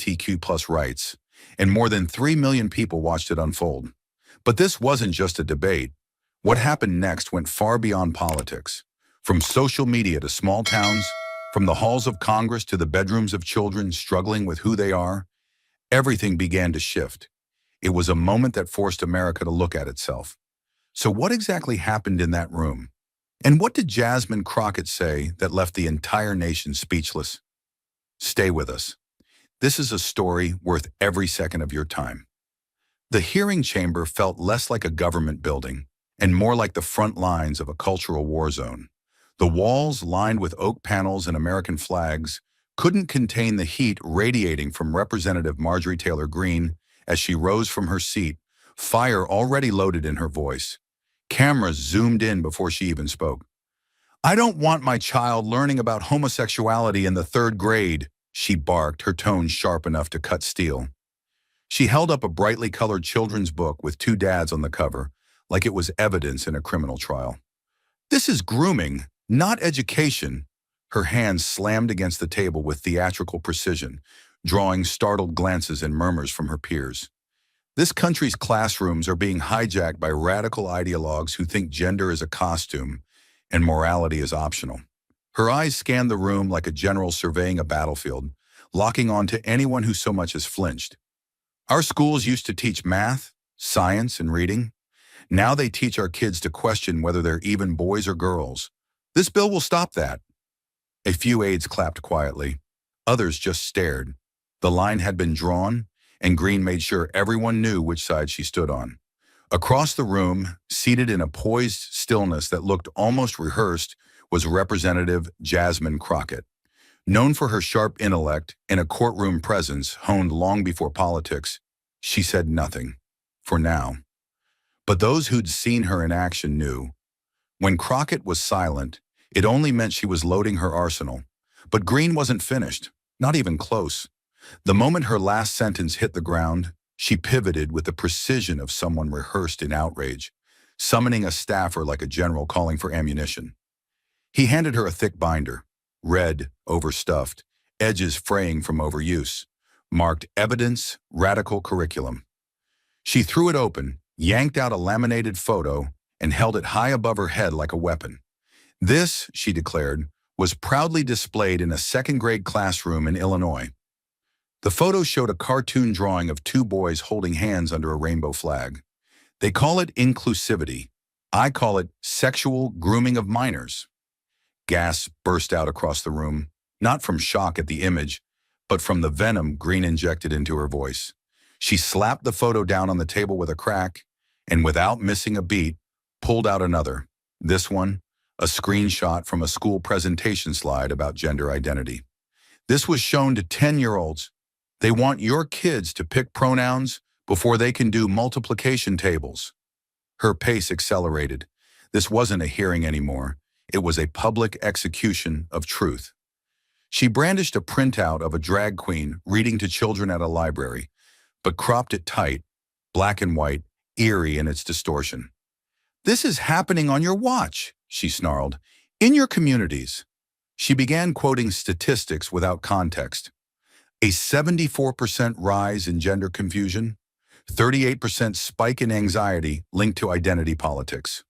LGBTQ+ rights, and more than 3 million people watched it unfold. But this wasn't just a debate. What happened next went far beyond politics. From social media to small towns, from the halls of Congress to the bedrooms of children struggling with who they are, everything began to shift. It was a moment that forced America to look at itself. So what exactly happened in that room? And what did Jasmine Crockett say that left the entire nation speechless? Stay with us. This is a story worth every second of your time. The hearing chamber felt less like a government building and more like the front lines of a cultural war zone. The walls, lined with oak panels and American flags, couldn't contain the heat radiating from Representative Marjorie Taylor Greene as she rose from her seat, fire already loaded in her voice. Cameras zoomed in before she even spoke. "I don't want my child learning about homosexuality in the 3rd grade," she barked, her tone sharp enough to cut steel. She held up a brightly colored children's book with 2 dads on the cover, like it was evidence in a criminal trial. "This is grooming, not education." Her hands slammed against the table with theatrical precision, drawing startled glances and murmurs from her peers. This country's classrooms are being hijacked by radical ideologues who think gender is a costume and morality is optional. Her eyes scanned the room like a general surveying a battlefield, locking on to anyone who so much as flinched. "Our schools used to teach math, science, and reading. Now they teach our kids to question whether they're even boys or girls. This bill will stop that." A few aides clapped quietly. Others just stared. The line had been drawn, and Greene made sure everyone knew which side she stood on. Across the room, seated in a poised stillness that looked almost rehearsed, was Representative Jasmine Crockett. Known for her sharp intellect and a courtroom presence honed long before politics, she said nothing, for now. But those who'd seen her in action knew. When Crockett was silent, it only meant she was loading her arsenal. But Greene wasn't finished, not even close. The moment her last sentence hit the ground, she pivoted with the precision of someone rehearsed in outrage, summoning a staffer like a general calling for ammunition. He handed her a thick binder, red, overstuffed, edges fraying from overuse, marked Evidence, Radical Curriculum. She threw it open, yanked out a laminated photo, and held it high above her head like a weapon. This, she declared, was proudly displayed in a 2nd-grade classroom in Illinois. The photo showed a cartoon drawing of 2 boys holding hands under a rainbow flag. "They call it inclusivity. I call it sexual grooming of minors." Gasps burst out across the room, not from shock at the image, but from the venom Greene injected into her voice. She slapped the photo down on the table with a crack, and without missing a beat, pulled out another. This one, a screenshot from a school presentation slide about gender identity. This was shown to 10-year-olds. "They want your kids to pick pronouns before they can do multiplication tables." Her pace accelerated. This wasn't a hearing anymore. It was a public execution of truth. She brandished a printout of a drag queen reading to children at a library, but cropped it tight, black and white, eerie in its distortion. "This is happening on your watch," she snarled, "in your communities." She began quoting statistics without context. A 74% rise in gender confusion, 38% spike in anxiety linked to identity politics,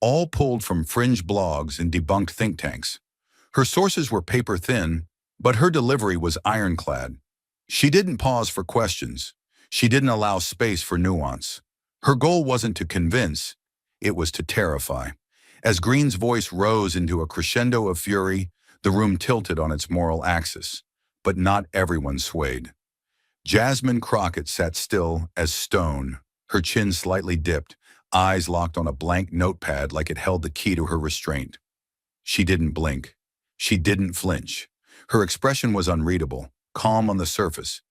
all pulled from fringe blogs and debunked think tanks. Her sources were paper thin, but her delivery was ironclad. She didn't pause for questions. She didn't allow space for nuance. Her goal wasn't to convince, it was to terrify. As Greene's voice rose into a crescendo of fury, the room tilted on its moral axis, but not everyone swayed. Jasmine Crockett sat still as stone, her chin slightly dipped, eyes locked on a blank notepad like it held the key to her restraint. She didn't blink. She didn't flinch. Her expression was unreadable, calm on the surface,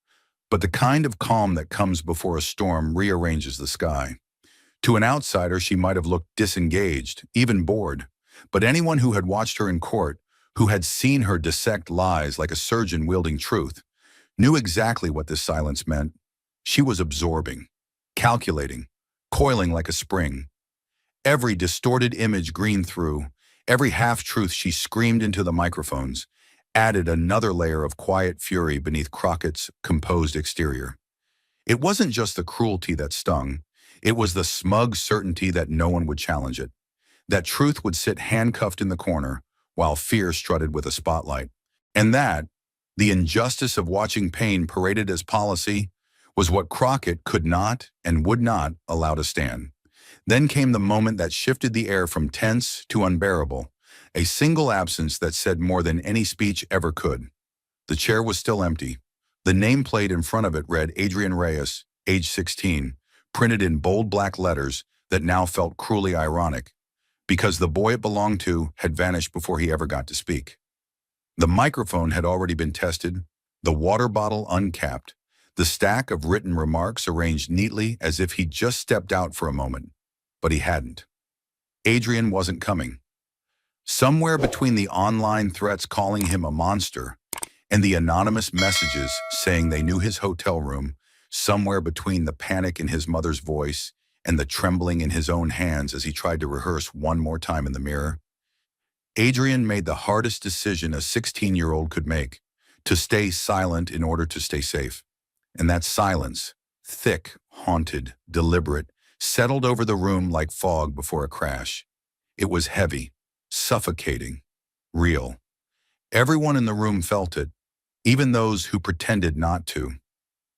but the kind of calm that comes before a storm rearranges the sky. To an outsider, she might have looked disengaged, even bored, but anyone who had watched her in court, who had seen her dissect lies like a surgeon wielding truth, knew exactly what this silence meant. She was absorbing, calculating, coiling like a spring. Every distorted image Greene threw, every half-truth she screamed into the microphones, added another layer of quiet fury beneath Crockett's composed exterior. It wasn't just the cruelty that stung, it was the smug certainty that no one would challenge it, that truth would sit handcuffed in the corner while fear strutted with a spotlight. And that, the injustice of watching pain paraded as policy, was what Crockett could not and would not allow to stand. Then came the moment that shifted the air from tense to unbearable, a single absence that said more than any speech ever could. The chair was still empty. The nameplate in front of it read Adrian Reyes, age 16, printed in bold black letters that now felt cruelly ironic, because the boy it belonged to had vanished before he ever got to speak. The microphone had already been tested, the water bottle uncapped, the stack of written remarks arranged neatly as if he'd just stepped out for a moment. But he hadn't. Adrian wasn't coming. Somewhere between the online threats calling him a monster and the anonymous messages saying they knew his hotel room, somewhere between the panic in his mother's voice and the trembling in his own hands as he tried to rehearse one more time in the mirror, Adrian made the hardest decision a 16-year-old could make, to stay silent in order to stay safe. And that silence, thick, haunted, deliberate, settled over the room like fog before a crash. It was heavy, suffocating, real. Everyone in the room felt it, even those who pretended not to.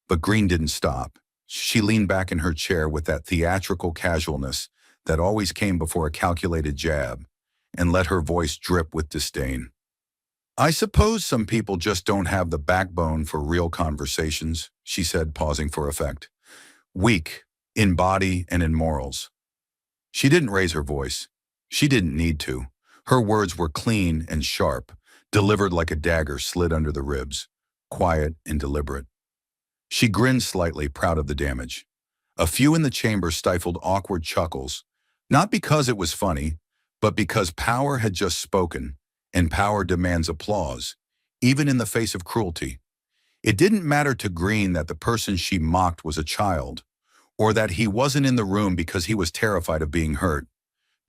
But Greene didn't stop. She leaned back in her chair with that theatrical casualness that always came before a calculated jab, and let her voice drip with disdain. "I suppose some people just don't have the backbone for real conversations," she said, pausing for effect. "Weak, in body and in morals." She didn't raise her voice. She didn't need to. Her words were clean and sharp, delivered like a dagger slid under the ribs, quiet and deliberate. She grinned slightly, proud of the damage. A few in the chamber stifled awkward chuckles, not because it was funny, but because power had just spoken, and power demands applause, even in the face of cruelty. It didn't matter to Greene that the person she mocked was a child, or that he wasn't in the room because he was terrified of being hurt.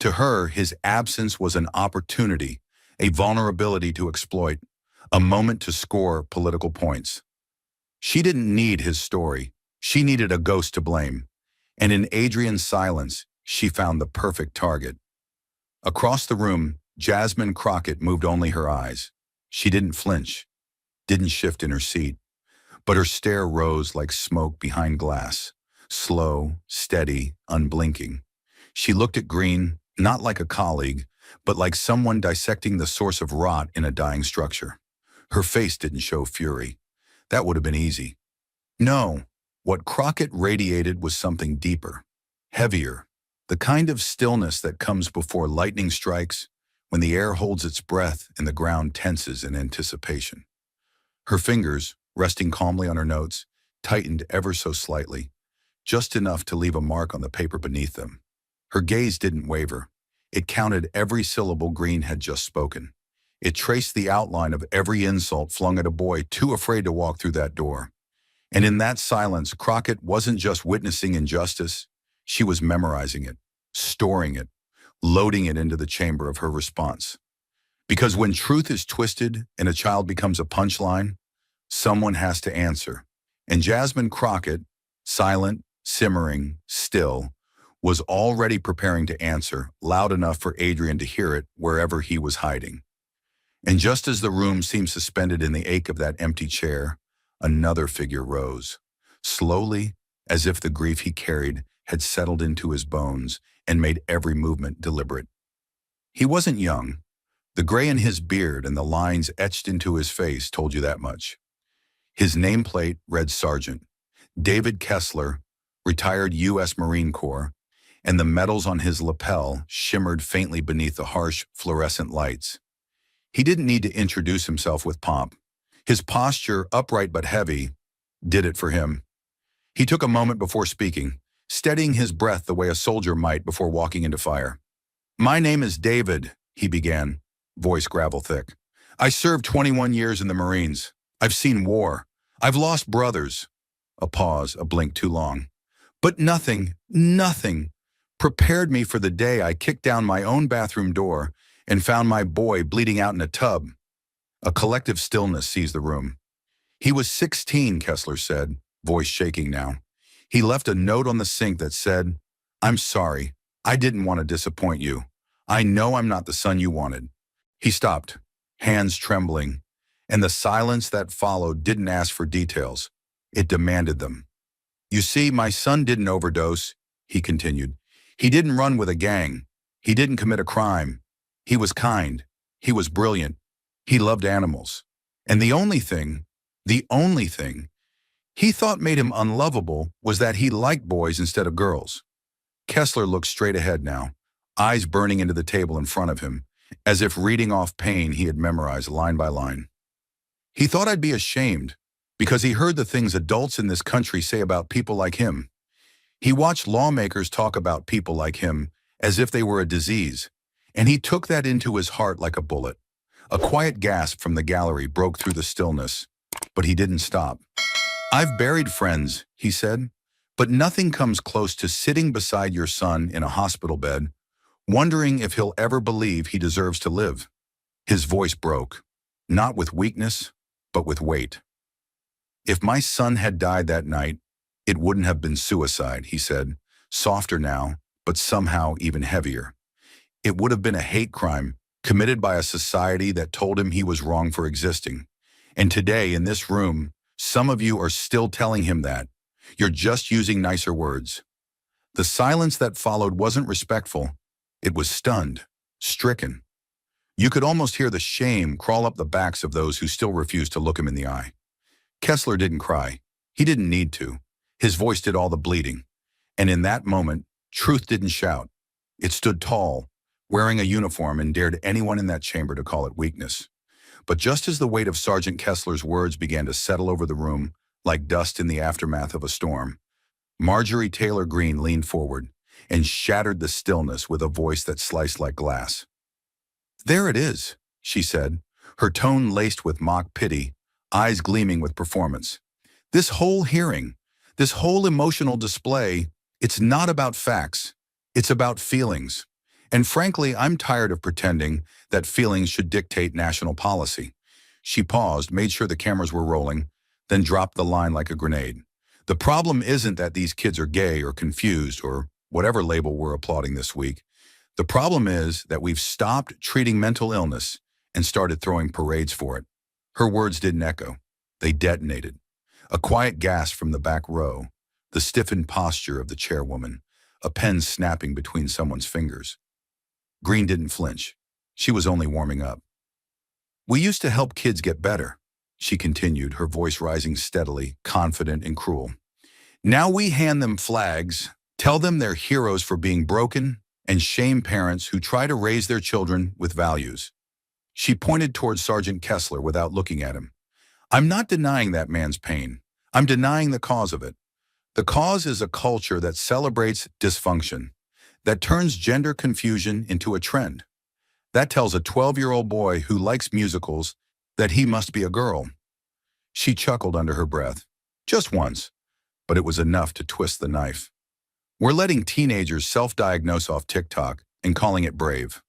To her, his absence was an opportunity, a vulnerability to exploit, a moment to score political points. She didn't need his story. She needed a ghost to blame. And in Adrian's silence, she found the perfect target. Across the room, Jasmine Crockett moved only her eyes. She didn't flinch, didn't shift in her seat, but her stare rose like smoke behind glass, slow, steady, unblinking. She looked at Greene, not like a colleague, but like someone dissecting the source of rot in a dying structure. Her face didn't show fury. That would have been easy. No, what Crockett radiated was something deeper, heavier, the kind of stillness that comes before lightning strikes, when the air holds its breath and the ground tenses in anticipation. Her fingers, resting calmly on her notes, tightened ever so slightly, just enough to leave a mark on the paper beneath them. Her gaze didn't waver. It counted every syllable Greene had just spoken. It traced the outline of every insult flung at a boy too afraid to walk through that door. And in that silence, Crockett wasn't just witnessing injustice. She was memorizing it, storing it, loading it into the chamber of her response. Because when truth is twisted and a child becomes a punchline, someone has to answer. And Jasmine Crockett, silent, simmering, still, was already preparing to answer, loud enough for Adrian to hear it wherever he was hiding. And just as the room seemed suspended in the ache of that empty chair, another figure rose, slowly, as if the grief he carried had settled into his bones and made every movement deliberate. He wasn't young. The gray in his beard and the lines etched into his face told you that much. His nameplate read Sergeant David Kessler, retired U.S. Marine Corps, and the medals on his lapel shimmered faintly beneath the harsh fluorescent lights. He didn't need to introduce himself with pomp. His posture, upright but heavy, did it for him. He took a moment before speaking, steadying his breath the way a soldier might before walking into fire. "My name is David," he began, voice gravel thick. "I served 21 years in the Marines. I've seen war. I've lost brothers." A pause, a blink too long. "But nothing prepared me for the day I kicked down my own bathroom door and found my boy bleeding out in a tub. A collective stillness seized the room. He was 16, Kessler said, voice shaking now. He left a note on the sink that said, "I'm sorry. I didn't want to disappoint you. I know I'm not the son you wanted." He stopped, hands trembling, and the silence that followed didn't ask for details. It demanded them. "You see, my son didn't overdose," he continued. "He didn't run with a gang. He didn't commit a crime. He was kind. He was brilliant. He loved animals. And the only thing he thought made him unlovable was that he liked boys instead of girls." Kessler looked straight ahead now, eyes burning into the table in front of him, as if reading off pain he had memorized line by line. "He thought I'd be ashamed, because he heard the things adults in this country say about people like him. He watched lawmakers talk about people like him as if they were a disease, and he took that into his heart like a bullet." A quiet gasp from the gallery broke through the stillness, but he didn't stop. "I've buried friends," he said, "but nothing comes close to sitting beside your son in a hospital bed, wondering if he'll ever believe he deserves to live." His voice broke, not with weakness, but with weight. "If my son had died that night, it wouldn't have been suicide," he said, softer now, but somehow even heavier. "It would have been a hate crime committed by a society that told him he was wrong for existing. And today, in this room, some of you are still telling him that. You're just using nicer words." The silence that followed wasn't respectful. It was stunned, stricken. You could almost hear the shame crawl up the backs of those who still refused to look him in the eye. Kessler didn't cry. He didn't need to. His voice did all the bleeding. And in that moment, truth didn't shout. It stood tall, wearing a uniform, and dared anyone in that chamber to call it weakness. But just as the weight of Sergeant Kessler's words began to settle over the room, like dust in the aftermath of a storm, Marjorie Taylor Greene leaned forward and shattered the stillness with a voice that sliced like glass. "There it is," she said, her tone laced with mock pity, eyes gleaming with performance. "This whole hearing, this whole emotional display, it's not about facts. It's about feelings. And frankly, I'm tired of pretending that feelings should dictate national policy." She paused, made sure the cameras were rolling, then dropped the line like a grenade. "The problem isn't that these kids are gay or confused or whatever label we're applauding this week. The problem is that we've stopped treating mental illness and started throwing parades for it." Her words didn't echo. They detonated. A quiet gasp from the back row, the stiffened posture of the chairwoman, a pen snapping between someone's fingers. Greene didn't flinch. She was only warming up. "We used to help kids get better," she continued, her voice rising steadily, confident and cruel. "Now we hand them flags, tell them they're heroes for being broken, and shame parents who try to raise their children with values." She pointed towards Sergeant Kessler without looking at him. "I'm not denying that man's pain. I'm denying the cause of it. The cause is a culture that celebrates dysfunction, that turns gender confusion into a trend, that tells a 12-year-old boy who likes musicals that he must be a girl." She chuckled under her breath. Just once, but it was enough to twist the knife. "We're letting teenagers self-diagnose off TikTok and calling it brave.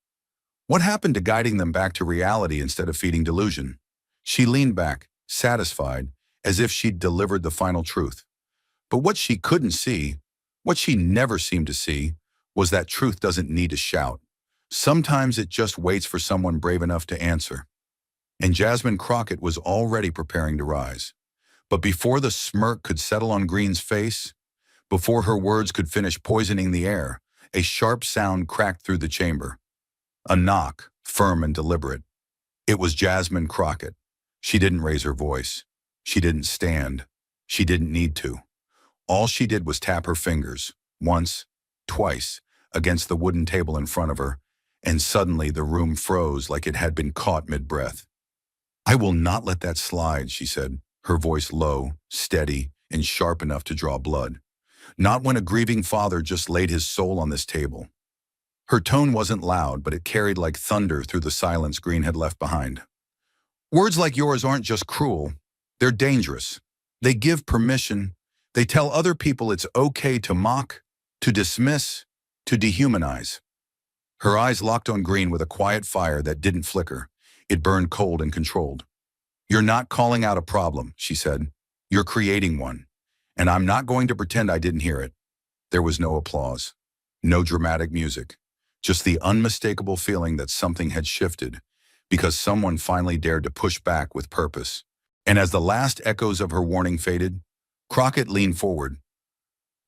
What happened to guiding them back to reality instead of feeding delusion?" She leaned back, satisfied, as if she'd delivered the final truth. But what she couldn't see, what she never seemed to see, was that truth doesn't need to shout. Sometimes it just waits for someone brave enough to answer. And Jasmine Crockett was already preparing to rise. But before the smirk could settle on Greene's face, before her words could finish poisoning the air, a sharp sound cracked through the chamber. A knock, firm and deliberate. It was Jasmine Crockett. She didn't raise her voice. She didn't stand. She didn't need to. All she did was tap her fingers, once, twice, against the wooden table in front of her, and suddenly the room froze like it had been caught mid-breath. "I will not let that slide," she said, her voice low, steady, and sharp enough to draw blood. "Not when a grieving father just laid his soul on this table." Her tone wasn't loud, but it carried like thunder through the silence Greene had left behind. "Words like yours aren't just cruel. They're dangerous. They give permission. They tell other people it's okay to mock, to dismiss, to dehumanize." Her eyes locked on Greene with a quiet fire that didn't flicker. It burned cold and controlled. "You're not calling out a problem," she said. "You're creating one. And I'm not going to pretend I didn't hear it." There was no applause, no dramatic music, just the unmistakable feeling that something had shifted because someone finally dared to push back with purpose. And as the last echoes of her warning faded, Crockett leaned forward,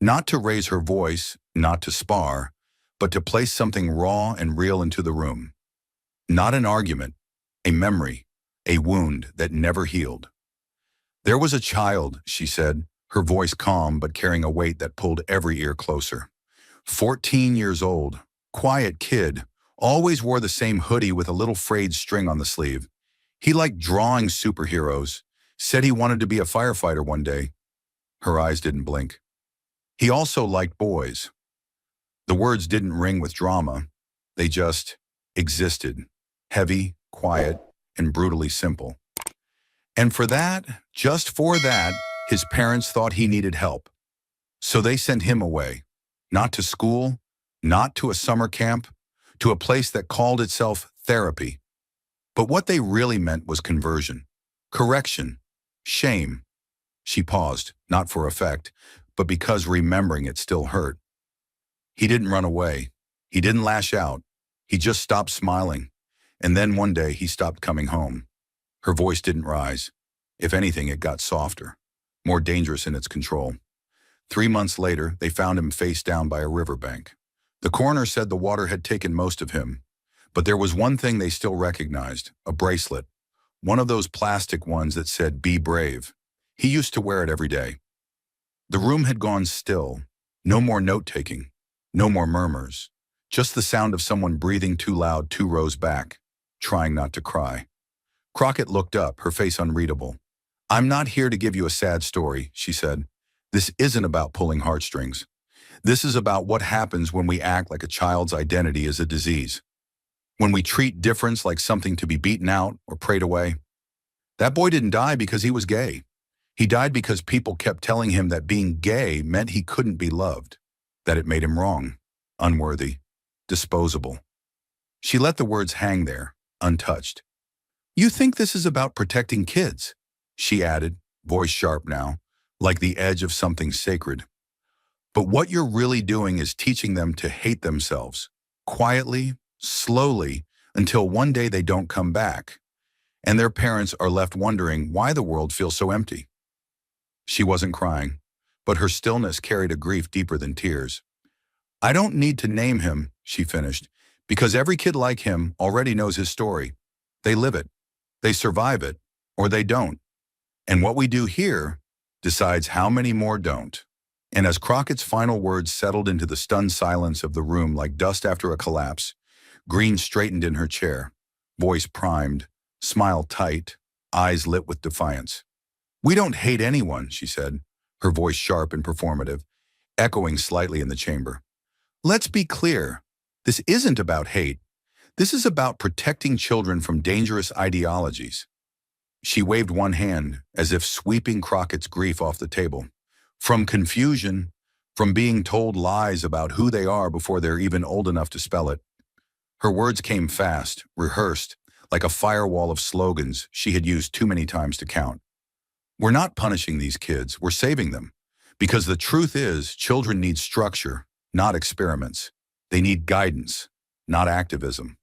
not to raise her voice, not to spar, but to place something raw and real into the room. Not an argument, a memory, a wound that never healed. "There was a child," she said, her voice calm but carrying a weight that pulled every ear closer. 14 years old, quiet kid, always wore the same hoodie with a little frayed string on the sleeve. He liked drawing superheroes, said he wanted to be a firefighter one day. Her eyes didn't blink. He also liked boys. The words didn't ring with drama. They just existed, heavy, quiet, and brutally simple. And for that, just for that, his parents thought he needed help. So they sent him away, not to school, not to a summer camp, to a place that called itself therapy. But what they really meant was conversion, correction, shame. She paused, not for effect, but because remembering it still hurt. He didn't run away. He didn't lash out. He just stopped smiling. And then one day he stopped coming home. Her voice didn't rise. If anything, it got softer, more dangerous in its control. 3 months later, they found him face down by a riverbank. The coroner said the water had taken most of him, but there was one thing they still recognized, a bracelet, one of those plastic ones that said, "Be brave." He used to wear it every day. The room had gone still. No more note-taking, no more murmurs, just the sound of someone breathing too loud 2 rows back, trying not to cry. Crockett looked up, her face unreadable. "I'm not here to give you a sad story," she said. "This isn't about pulling heartstrings. This is about what happens when we act like a child's identity is a disease. When we treat difference like something to be beaten out or prayed away. That boy didn't die because he was gay. He died because people kept telling him that being gay meant he couldn't be loved, that it made him wrong, unworthy, disposable." She let the words hang there, untouched. "You think this is about protecting kids?" she added, voice sharp now, like the edge of something sacred. "But what you're really doing is teaching them to hate themselves, quietly, slowly, until one day they don't come back, and their parents are left wondering why the world feels so empty." She wasn't crying, but her stillness carried a grief deeper than tears. "I don't need to name him," she finished, "because every kid like him already knows his story. They live it, they survive it, or they don't. And what we do here decides how many more don't." And as Crockett's final words settled into the stunned silence of the room like dust after a collapse, Greene straightened in her chair, voice primed, smile tight, eyes lit with defiance. "We don't hate anyone," she said, her voice sharp and performative, echoing slightly in the chamber. "Let's be clear. This isn't about hate. This is about protecting children from dangerous ideologies." She waved one hand, as if sweeping Crockett's grief off the table. "From confusion, from being told lies about who they are before they're even old enough to spell it." Her words came fast, rehearsed, like a firewall of slogans she had used too many times to count. "We're not punishing these kids, we're saving them. Because the truth is, children need structure, not experiments. They need guidance, not activism."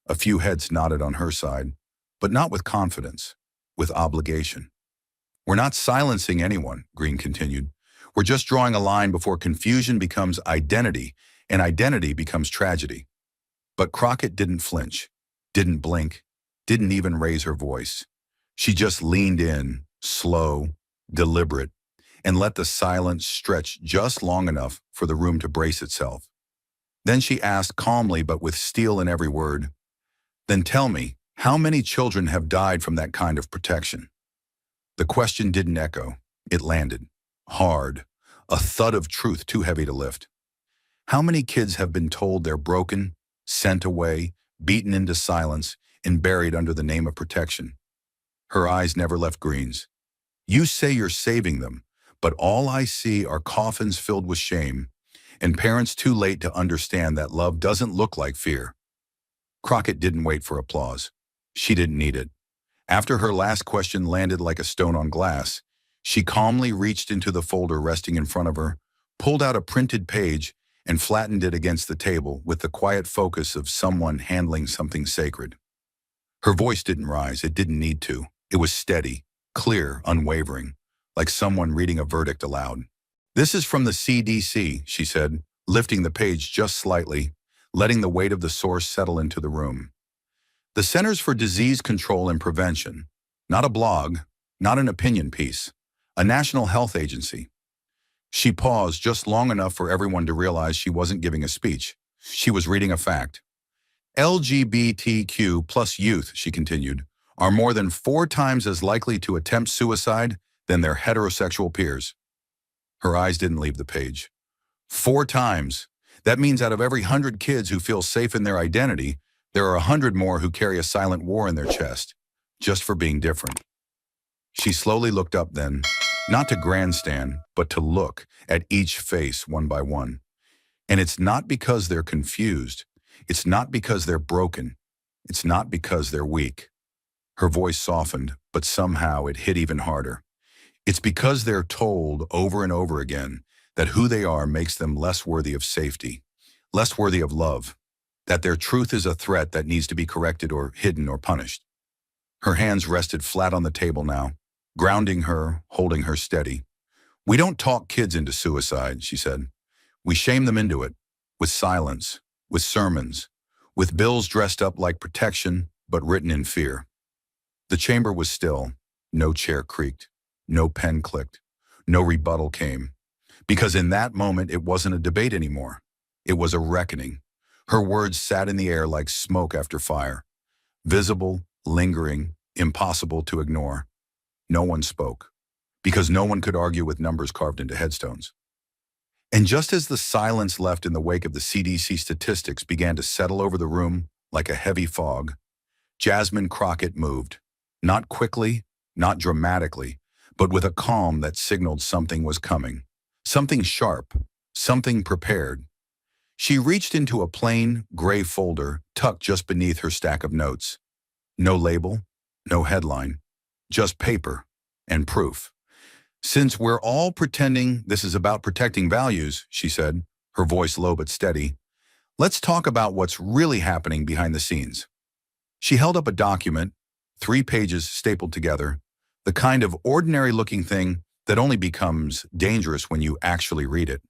A few heads nodded on her side, but not with confidence, with obligation. "We're not silencing anyone," Greene continued. "We're just drawing a line before confusion becomes identity, and identity becomes tragedy." But Crockett didn't flinch, didn't blink, didn't even raise her voice. She just leaned in, slow, deliberate, and let the silence stretch just long enough for the room to brace itself. Then she asked calmly but with steel in every word, "Then tell me, how many children have died from that kind of protection?" The question didn't echo. It landed, hard, a thud of truth too heavy to lift. How many kids have been told they're broken, sent away, beaten into silence, and buried under the name of protection? Her eyes never left Greene's. "You say you're saving them, but all I see are coffins filled with shame, and parents too late to understand that love doesn't look like fear." Crockett didn't wait for applause. She didn't need it. After her last question landed like a stone on glass, she calmly reached into the folder resting in front of her, pulled out a printed page, and flattened it against the table with the quiet focus of someone handling something sacred. Her voice didn't rise, it didn't need to. It was steady, clear, unwavering, like someone reading a verdict aloud. "This is from the CDC," she said, lifting the page just slightly, letting the weight of the source settle into the room. "The Centers for Disease Control and Prevention. Not a blog, not an opinion piece. A national health agency." She paused just long enough for everyone to realize she wasn't giving a speech. She was reading a fact. "LGBTQ plus youth," she continued, "are more than 4 times as likely to attempt suicide than their heterosexual peers." Her eyes didn't leave the page. 4 times. That means out of every 100 kids who feel safe in their identity, there are 100 more who carry a silent war in their chest, just for being different. She slowly looked up then, not to grandstand, but to look at each face one by one. And it's not because they're confused. It's not because they're broken. It's not because they're weak. Her voice softened, but somehow it hit even harder. It's because they're told over and over again that who they are makes them less worthy of safety, less worthy of love, that their truth is a threat that needs to be corrected or hidden or punished. Her hands rested flat on the table now, grounding her, holding her steady. "We don't talk kids into suicide," she said. "We shame them into it, with silence, with sermons, with bills dressed up like protection, but written in fear." The chamber was still. No chair creaked. No pen clicked. No rebuttal came. Because in that moment, it wasn't a debate anymore. It was a reckoning. Her words sat in the air like smoke after fire. Visible, lingering, impossible to ignore. No one spoke. Because no one could argue with numbers carved into headstones. And just as the silence left in the wake of the CDC statistics began to settle over the room like a heavy fog, Jasmine Crockett moved. Not quickly, not dramatically, but with a calm that signaled something was coming. Something sharp, something prepared. She reached into a plain, gray folder tucked just beneath her stack of notes. No label, no headline, just paper and proof. "Since we're all pretending this is about protecting values," she said, her voice low but steady, "let's talk about what's really happening behind the scenes." She held up a document, 3 pages stapled together, the kind of ordinary-looking thing that only becomes dangerous when you actually read it.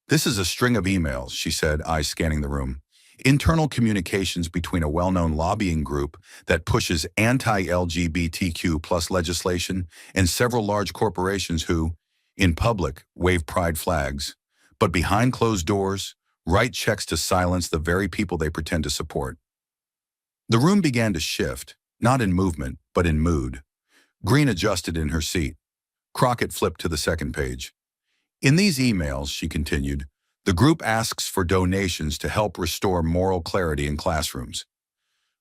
"This is a string of emails," she said, eyes scanning the room. "Internal communications between a well-known lobbying group that pushes anti-LGBTQ plus legislation and several large corporations who, in public, wave pride flags, but behind closed doors, write checks to silence the very people they pretend to support." The room began to shift, not in movement, but in mood. Greene adjusted in her seat. Crockett flipped to the second page. "In these emails," she continued, "the group asks for donations to help restore moral clarity in classrooms.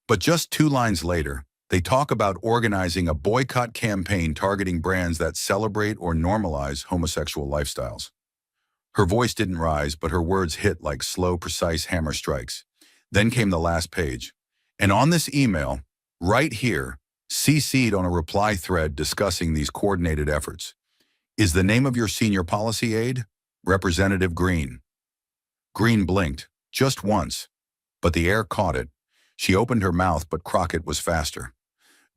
But just 2 lines later, they talk about organizing a boycott campaign targeting brands that celebrate or normalize homosexual lifestyles." Her voice didn't rise, but her words hit like slow, precise hammer strikes. Then came the last page. "And on this email, right here, CC'd on a reply thread discussing these coordinated efforts, is the name of your senior policy aide, Representative Greene." Greene blinked, just once, but the air caught it. She opened her mouth, but Crockett was faster.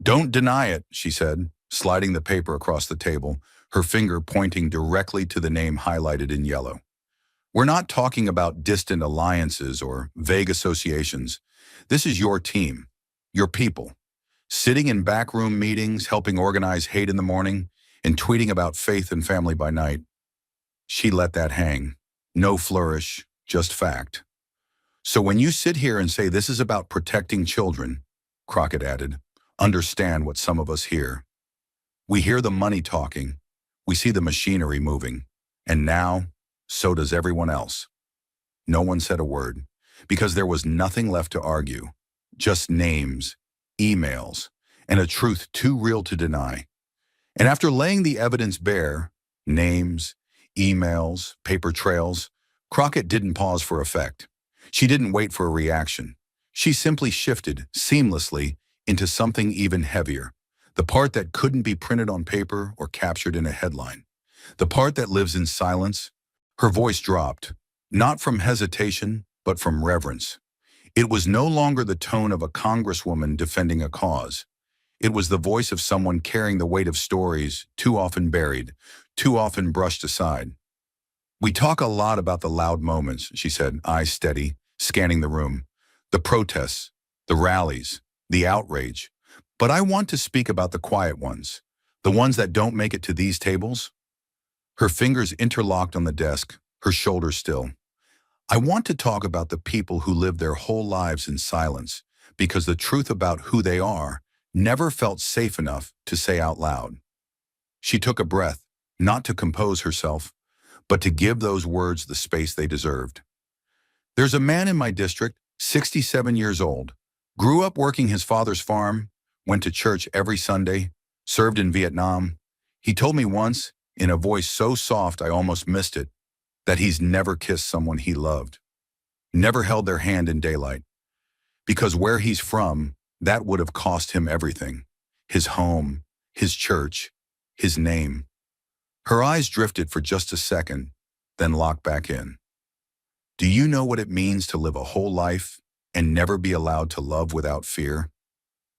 "Don't deny it," she said, sliding the paper across the table, her finger pointing directly to the name highlighted in yellow. "We're not talking about distant alliances or vague associations. This is your team, your people, sitting in backroom meetings, helping organize hate in the morning, and tweeting about faith and family by night." She let that hang. No flourish, just fact. "So when you sit here and say this is about protecting children," Crockett added, "understand what some of us hear. We hear the money talking. We see the machinery moving. And now, so does everyone else." No one said a word, because there was nothing left to argue. Just names, emails, and a truth too real to deny. And after laying the evidence bare, names, emails, paper trails, Crockett didn't pause for effect. She didn't wait for a reaction. She simply shifted, seamlessly, into something even heavier. The part that couldn't be printed on paper or captured in a headline. The part that lives in silence. Her voice dropped, not from hesitation, but from reverence. It was no longer the tone of a congresswoman defending a cause. It was the voice of someone carrying the weight of stories too often buried, too often brushed aside. We talk a lot about the loud moments, she said, eyes steady, scanning the room. The protests, the rallies, the outrage. But I want to speak about the quiet ones, the ones that don't make it to these tables. Her fingers interlocked on the desk, her shoulders still. I want to talk about the people who live their whole lives in silence, because the truth about who they are never felt safe enough to say out loud. She took a breath, not to compose herself, but to give those words the space they deserved. There's a man in my district, 67 years old, grew up working his father's farm, went to church every Sunday, served in Vietnam. He told me once, in a voice so soft I almost missed it, that he's never kissed someone he loved, never held their hand in daylight. Because where he's from, that would have cost him everything. His home, his church, his name. Her eyes drifted for just a second, then locked back in. Do you know what it means to live a whole life and never be allowed to love without fear?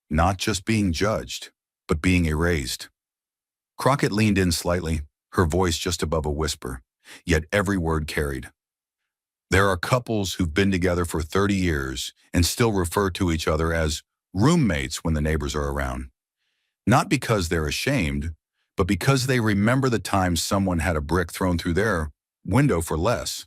Not just being judged, but being erased. Crockett leaned in slightly, her voice just above a whisper, yet every word carried. There are couples who've been together for 30 years and still refer to each other as roommates when the neighbors are around. Not because they're ashamed, but because they remember the time someone had a brick thrown through their window for less.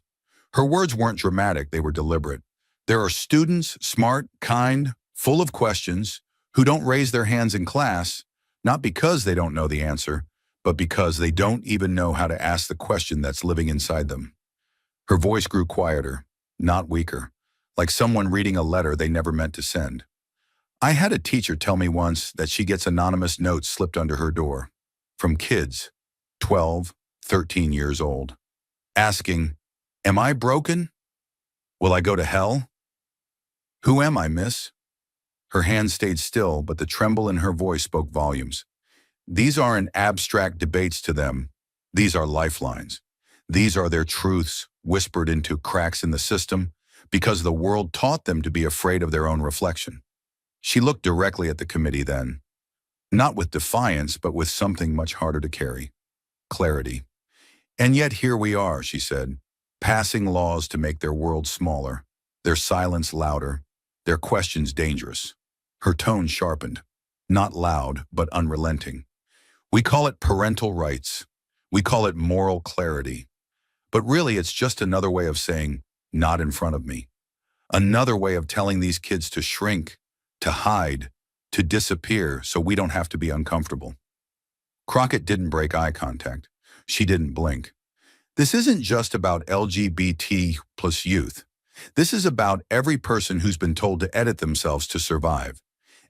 Her words weren't dramatic, they were deliberate. There are students, smart, kind, full of questions, who don't raise their hands in class, not because they don't know the answer, but because they don't even know how to ask the question that's living inside them. Her voice grew quieter, not weaker, like someone reading a letter they never meant to send. I had a teacher tell me once that she gets anonymous notes slipped under her door, from kids, 12, 13 years old, asking, "Am I broken? Will I go to hell? Who am I, miss?" Her hand stayed still, but the tremble in her voice spoke volumes. These aren't abstract debates to them. These are lifelines. These are their truths, whispered into cracks in the system, because the world taught them to be afraid of their own reflection. She looked directly at the committee then, not with defiance, but with something much harder to carry, clarity. "And yet here we are," she said, "passing laws to make their world smaller, their silence louder, their questions dangerous." Her tone sharpened, not loud, but unrelenting. "We call it parental rights. We call it moral clarity. But really it's just another way of saying, not in front of me. Another way of telling these kids to shrink, to hide, to disappear so we don't have to be uncomfortable." Crockett didn't break eye contact. She didn't blink. This isn't just about LGBT plus youth. This is about every person who's been told to edit themselves to survive.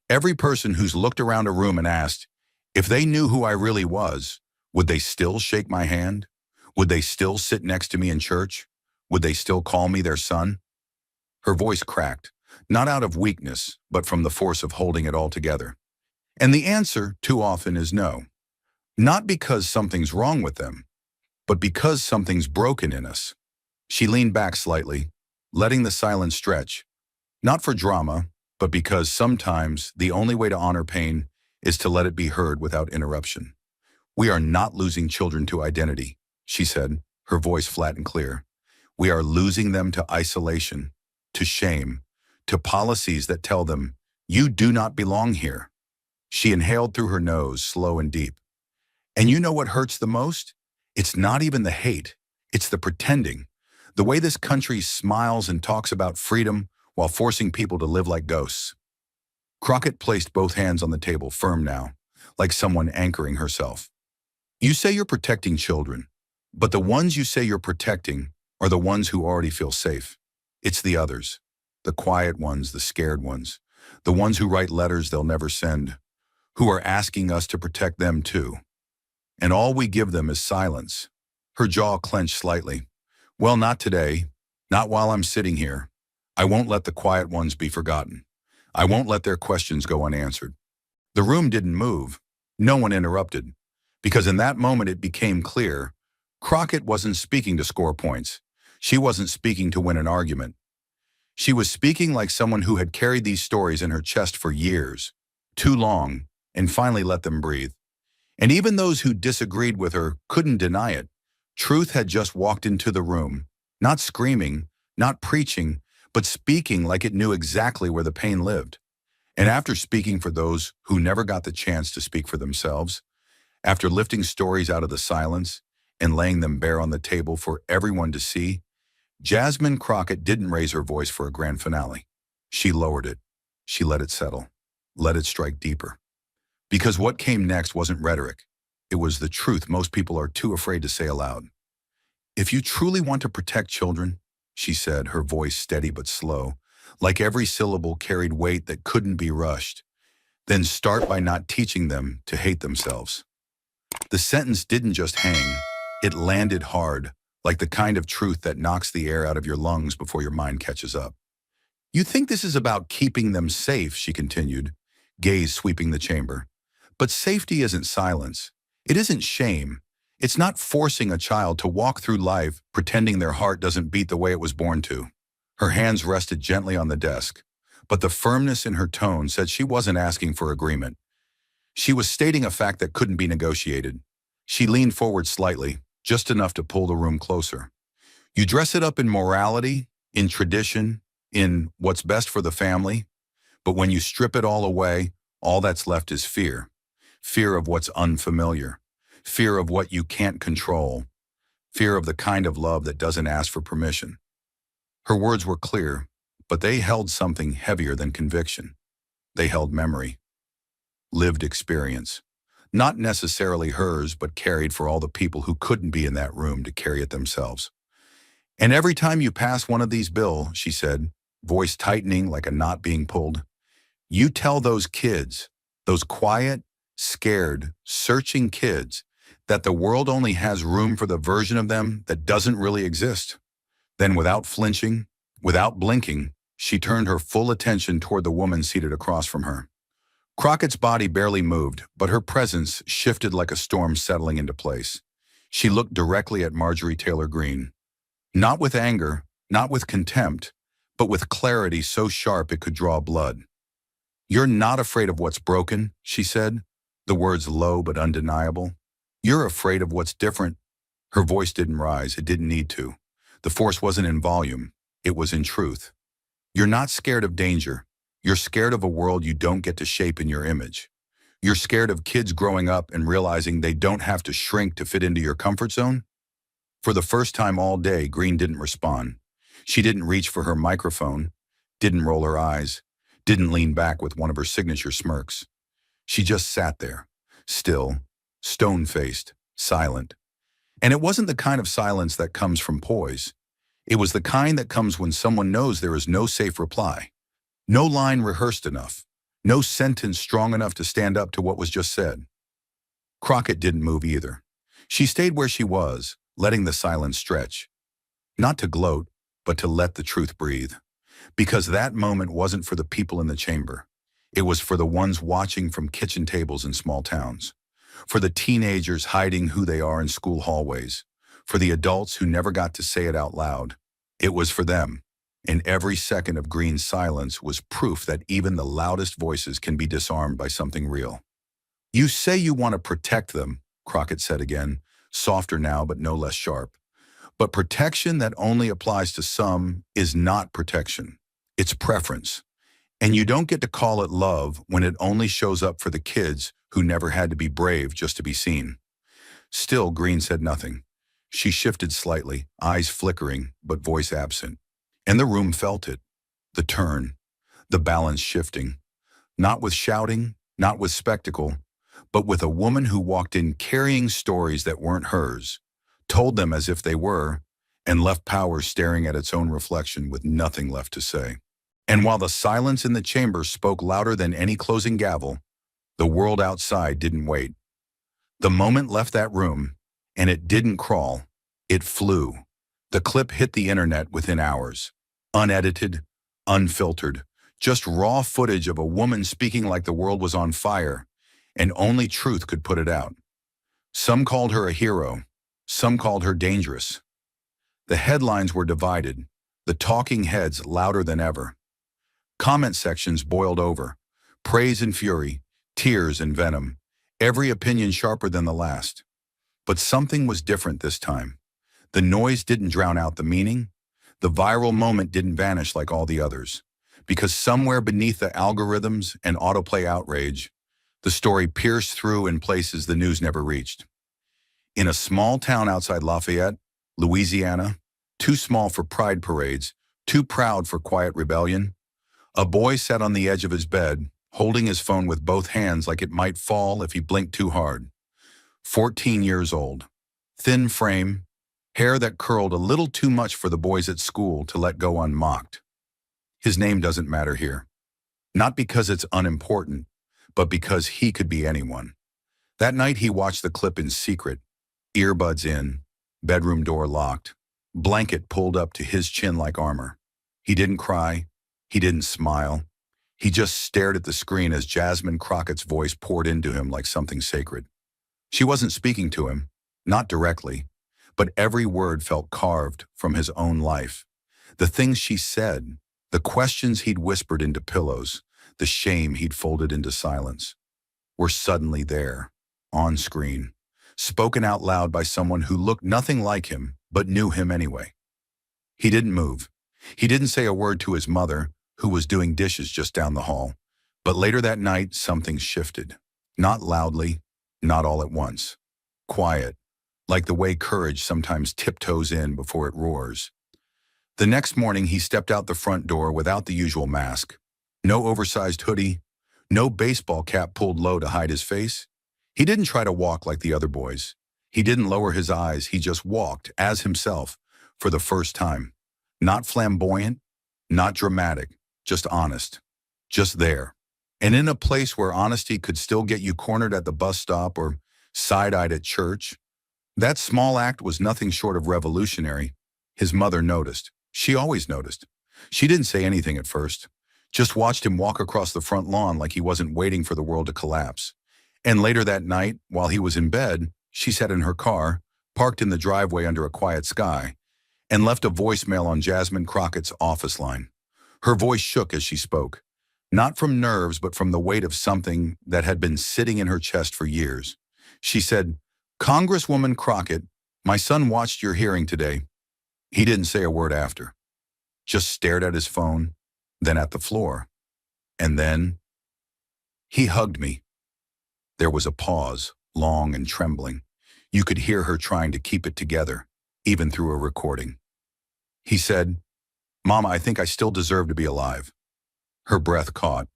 Every person who's looked around a room and asked, if they knew who I really was, would they still shake my hand? Would they still sit next to me in church? Would they still call me their son? Her voice cracked, not out of weakness, but from the force of holding it all together. And the answer, too often, is no. Not because something's wrong with them, but because something's broken in us. She leaned back slightly, letting the silence stretch, not for drama, but because sometimes the only way to honor pain is to let it be heard without interruption. "We are not losing children to identity," she said, her voice flat and clear. "We are losing them to isolation, to shame, to policies that tell them, you do not belong here." She inhaled through her nose, slow and deep. "And you know what hurts the most? It's not even the hate, it's the pretending. The way this country smiles and talks about freedom while forcing people to live like ghosts." Crockett placed both hands on the table, firm now, like someone anchoring herself. "You say you're protecting children, but the ones you say you're protecting are the ones who already feel safe. It's the others, the quiet ones, the scared ones, the ones who write letters they'll never send, who are asking us to protect them too. And all we give them is silence." Her jaw clenched slightly. "Well, not today, not while I'm sitting here. I won't let the quiet ones be forgotten. I won't let their questions go unanswered. The room didn't move. No one interrupted. Because in that moment it became clear, Crockett wasn't speaking to score points. She wasn't speaking to win an argument. She was speaking like someone who had carried these stories in her chest for years, too long, and finally let them breathe. And even those who disagreed with her couldn't deny it. Truth had just walked into the room, not screaming, not preaching, but speaking like it knew exactly where the pain lived. And after speaking for those who never got the chance to speak for themselves, after lifting stories out of the silence and laying them bare on the table for everyone to see, Jasmine Crockett didn't raise her voice for a grand finale. She lowered it. She let it settle, let it strike deeper. Because what came next wasn't rhetoric. It was the truth most people are too afraid to say aloud. If you truly want to protect children, she said, her voice steady but slow, like every syllable carried weight that couldn't be rushed, then start by not teaching them to hate themselves. The sentence didn't just hang, it landed hard, like the kind of truth that knocks the air out of your lungs before your mind catches up. You think this is about keeping them safe, she continued, gaze sweeping the chamber. But safety isn't silence. It isn't shame. It's not forcing a child to walk through life pretending their heart doesn't beat the way it was born to. Her hands rested gently on the desk, but the firmness in her tone said she wasn't asking for agreement. She was stating a fact that couldn't be negotiated. She leaned forward slightly, just enough to pull the room closer. You dress it up in morality, in tradition, in what's best for the family, but when you strip it all away, all that's left is fear. Fear of what's unfamiliar. Fear of what you can't control. Fear of the kind of love that doesn't ask for permission. Her words were clear, but they held something heavier than conviction. They held memory. Lived experience. Not necessarily hers, but carried for all the people who couldn't be in that room to carry it themselves. And every time you pass one of these bills, she said, voice tightening like a knot being pulled, you tell those kids, those quiet, scared, searching kids, that the world only has room for the version of them that doesn't really exist. Then without flinching, without blinking, she turned her full attention toward the woman seated across from her. Crockett's body barely moved, but her presence shifted like a storm settling into place. She looked directly at Marjorie Taylor Greene. Not with anger, not with contempt, but with clarity so sharp it could draw blood. You're not afraid of what's broken, she said, the words low but undeniable. You're afraid of what's different. Her voice didn't rise, it didn't need to. The force wasn't in volume, it was in truth. You're not scared of danger. You're scared of a world you don't get to shape in your image. You're scared of kids growing up and realizing they don't have to shrink to fit into your comfort zone? For the first time all day, Greene didn't respond. She didn't reach for her microphone, didn't roll her eyes, didn't lean back with one of her signature smirks. She just sat there, still, stone-faced, silent. And it wasn't the kind of silence that comes from poise. It was the kind that comes when someone knows there is no safe reply. No line rehearsed enough. No sentence strong enough to stand up to what was just said. Crockett didn't move either. She stayed where she was, letting the silence stretch. Not to gloat, but to let the truth breathe. Because that moment wasn't for the people in the chamber. It was for the ones watching from kitchen tables in small towns. For the teenagers hiding who they are in school hallways. For the adults who never got to say it out loud. It was for them. And every second of Greene's silence was proof that even the loudest voices can be disarmed by something real. You say you want to protect them, Crockett said again, softer now but no less sharp. But protection that only applies to some is not protection. It's preference. And you don't get to call it love when it only shows up for the kids who never had to be brave just to be seen. Still, Greene said nothing. She shifted slightly, eyes flickering, but voice absent. And the room felt it. The turn, the balance shifting. Not with shouting, not with spectacle, but with a woman who walked in carrying stories that weren't hers, told them as if they were, and left power staring at its own reflection with nothing left to say. And while the silence in the chamber spoke louder than any closing gavel, the world outside didn't wait. The moment left that room, and it didn't crawl, it flew. The clip hit the internet within hours. Unedited, unfiltered, Just raw footage of a woman speaking like the world was on fire, and only truth could put it out. Some called her a hero, some called her dangerous. The headlines were divided, the talking heads louder than ever. Comment sections boiled over, praise and fury, tears and venom, every opinion sharper than the last. But something was different this time. The noise didn't drown out the meaning. The viral moment didn't vanish like all the others. Because somewhere beneath the algorithms and autoplay outrage, the story pierced through in places the news never reached. In a small town outside Lafayette, Louisiana, too small for pride parades, too proud for quiet rebellion, a boy sat on the edge of his bed, holding his phone with both hands like it might fall if he blinked too hard. 14 years old, thin frame, hair that curled a little too much for the boys at school to let go unmocked. His name doesn't matter here. Not because it's unimportant, but because he could be anyone. That night he watched the clip in secret, earbuds in, bedroom door locked, blanket pulled up to his chin like armor. He didn't cry. He didn't smile. He just stared at the screen as Jasmine Crockett's voice poured into him like something sacred. She wasn't speaking to him, not directly, but every word felt carved from his own life. The things she said, the questions he'd whispered into pillows, the shame he'd folded into silence, were suddenly there, on screen, spoken out loud by someone who looked nothing like him, but knew him anyway. He didn't move. He didn't say a word to his mother, who was doing dishes just down the hall. But later that night, something shifted. Not loudly, not all at once. Quiet, like the way courage sometimes tiptoes in before it roars. The next morning, he stepped out the front door without the usual mask. No oversized hoodie, no baseball cap pulled low to hide his face. He didn't try to walk like the other boys. He didn't lower his eyes. He just walked as himself for the first time. Not flamboyant, not dramatic, just honest, just there. And in a place where honesty could still get you cornered at the bus stop or side-eyed at church, that small act was nothing short of revolutionary. His mother noticed. She always noticed. She didn't say anything at first, just watched him walk across the front lawn like he wasn't waiting for the world to collapse. And later that night, while he was in bed, she sat in her car, parked in the driveway under a quiet sky, and left a voicemail on Jasmine Crockett's office line. Her voice shook as she spoke, not from nerves, but from the weight of something that had been sitting in her chest for years. She said, "Congresswoman Crockett, my son watched your hearing today." He didn't say a word after, just stared at his phone, then at the floor. And then he hugged me. There was a pause, long and trembling. You could hear her trying to keep it together, even through a recording. He said, "Mama, I think I still deserve to be alive." Her breath caught.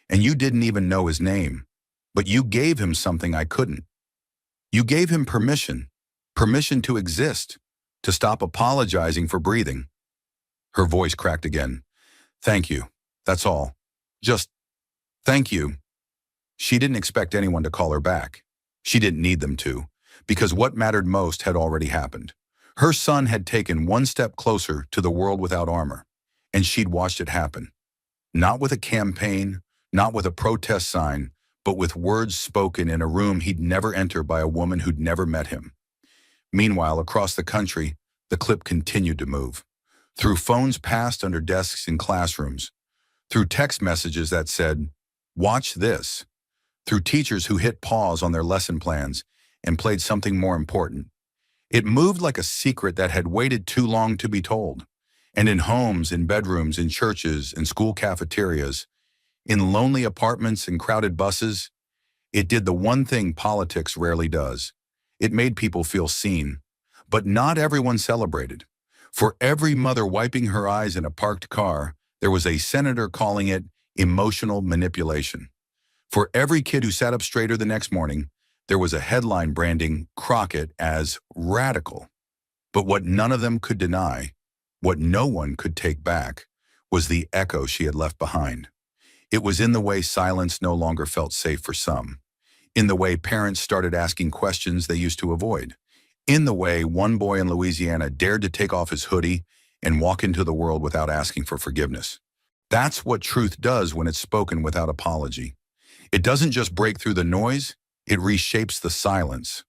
"And you didn't even know his name, but you gave him something I couldn't. You gave him permission to exist, to stop apologizing for breathing." Her voice cracked again. "Thank you. That's all. Just thank you." She didn't expect anyone to call her back. She didn't need them to, because what mattered most had already happened. Her son had taken one step closer to the world without armor, and she'd watched it happen. Not with a campaign, not with a protest sign, but with words spoken in a room he'd never enter by a woman who'd never met him. Meanwhile, across the country, the clip continued to move. Through phones passed under desks in classrooms, through text messages that said, "Watch this," through teachers who hit pause on their lesson plans and played something more important. It moved like a secret that had waited too long to be told. And in homes, in bedrooms, in churches, in school cafeterias, in lonely apartments and crowded buses, it did the one thing politics rarely does. It made people feel seen. But not everyone celebrated. For every mother wiping her eyes in a parked car, there was a senator calling it emotional manipulation. For every kid who sat up straighter the next morning, there was a headline branding Crockett as radical. But what none of them could deny, what no one could take back, was the echo she had left behind. It was in the way silence no longer felt safe for some, in the way parents started asking questions they used to avoid, in the way one boy in Louisiana dared to take off his hoodie and walk into the world without asking for forgiveness. That's what truth does when it's spoken without apology. It doesn't just break through the noise, it reshapes the silence.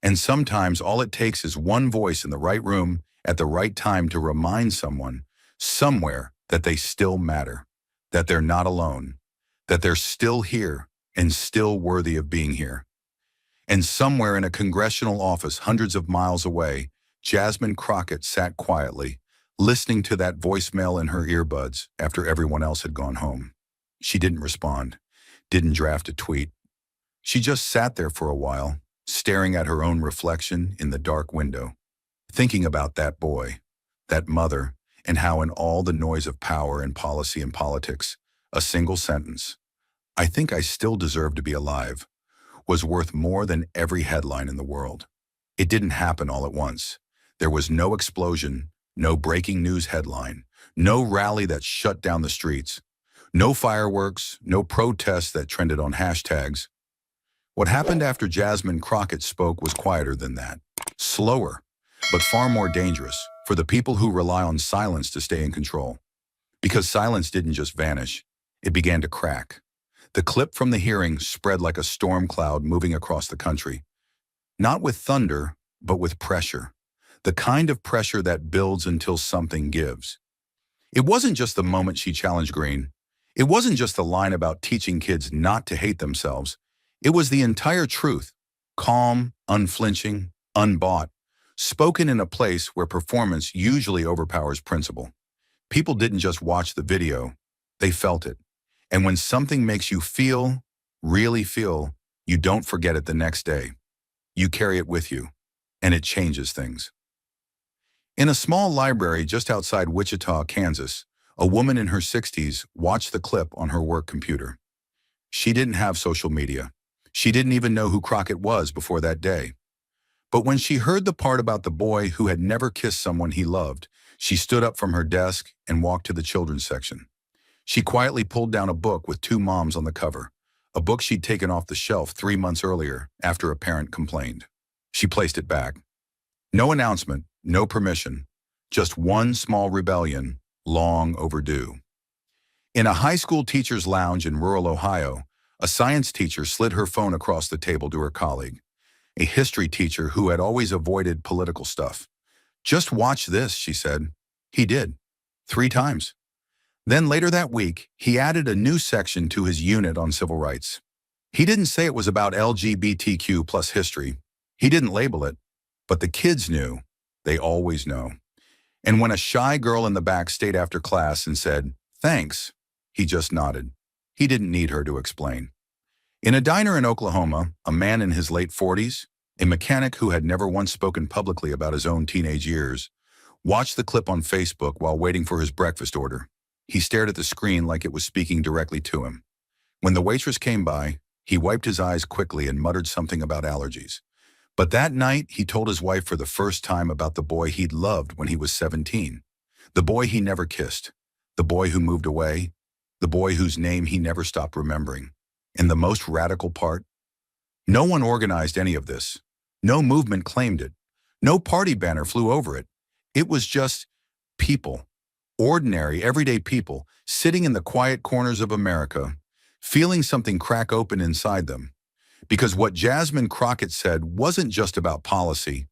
And sometimes all it takes is one voice in the right room at the right time to remind someone, somewhere, that they still matter, that they're not alone, that they're still here and still worthy of being here. And somewhere in a congressional office hundreds of miles away, Jasmine Crockett sat quietly, listening to that voicemail in her earbuds after everyone else had gone home. She didn't respond, didn't draft a tweet. She just sat there for a while, staring at her own reflection in the dark window, thinking about that boy, that mother, and how in all the noise of power and policy and politics, a single sentence, "I think I still deserve to be alive," was worth more than every headline in the world. It didn't happen all at once. There was no explosion, no breaking news headline, no rally that shut down the streets, no fireworks, no protests that trended on hashtags. What happened after Jasmine Crockett spoke was quieter than that, slower, but far more dangerous for the people who rely on silence to stay in control. Because silence didn't just vanish, it began to crack. The clip from the hearing spread like a storm cloud moving across the country, not with thunder, but with pressure. The kind of pressure that builds until something gives. It wasn't just the moment she challenged Greene. It wasn't just a line about teaching kids not to hate themselves. It was the entire truth, calm, unflinching, unbought, spoken in a place where performance usually overpowers principle. People didn't just watch the video, they felt it. And when something makes you feel, really feel, you don't forget it the next day. You carry it with you, and it changes things. In a small library just outside Wichita, Kansas, a woman in her 60s watched the clip on her work computer. She didn't have social media. She didn't even know who Crockett was before that day. But when she heard the part about the boy who had never kissed someone he loved, she stood up from her desk and walked to the children's section. She quietly pulled down a book with two moms on the cover, a book she'd taken off the shelf 3 months earlier after a parent complained. She placed it back. No announcement, no permission, just one small rebellion, long overdue. In a high school teacher's lounge in rural Ohio, a science teacher slid her phone across the table to her colleague, a history teacher who had always avoided political stuff. "Just watch this," she said. He did, 3 times. Then later that week, he added a new section to his unit on civil rights. He didn't say it was about LGBTQ plus history. He didn't label it, but the kids knew. They always know. And when a shy girl in the back stayed after class and said, "Thanks," he just nodded. He didn't need her to explain. In a diner in Oklahoma, a man in his late 40s, a mechanic who had never once spoken publicly about his own teenage years, watched the clip on Facebook while waiting for his breakfast order. He stared at the screen like it was speaking directly to him. When the waitress came by, he wiped his eyes quickly and muttered something about allergies. But that night, he told his wife for the first time about the boy he'd loved when he was 17. The boy he never kissed. The boy who moved away. The boy whose name he never stopped remembering. And the most radical part? No one organized any of this. No movement claimed it. No party banner flew over it. It was just people. Ordinary, everyday people, sitting in the quiet corners of America, feeling something crack open inside them. Because what Jasmine Crockett said wasn't just about policy,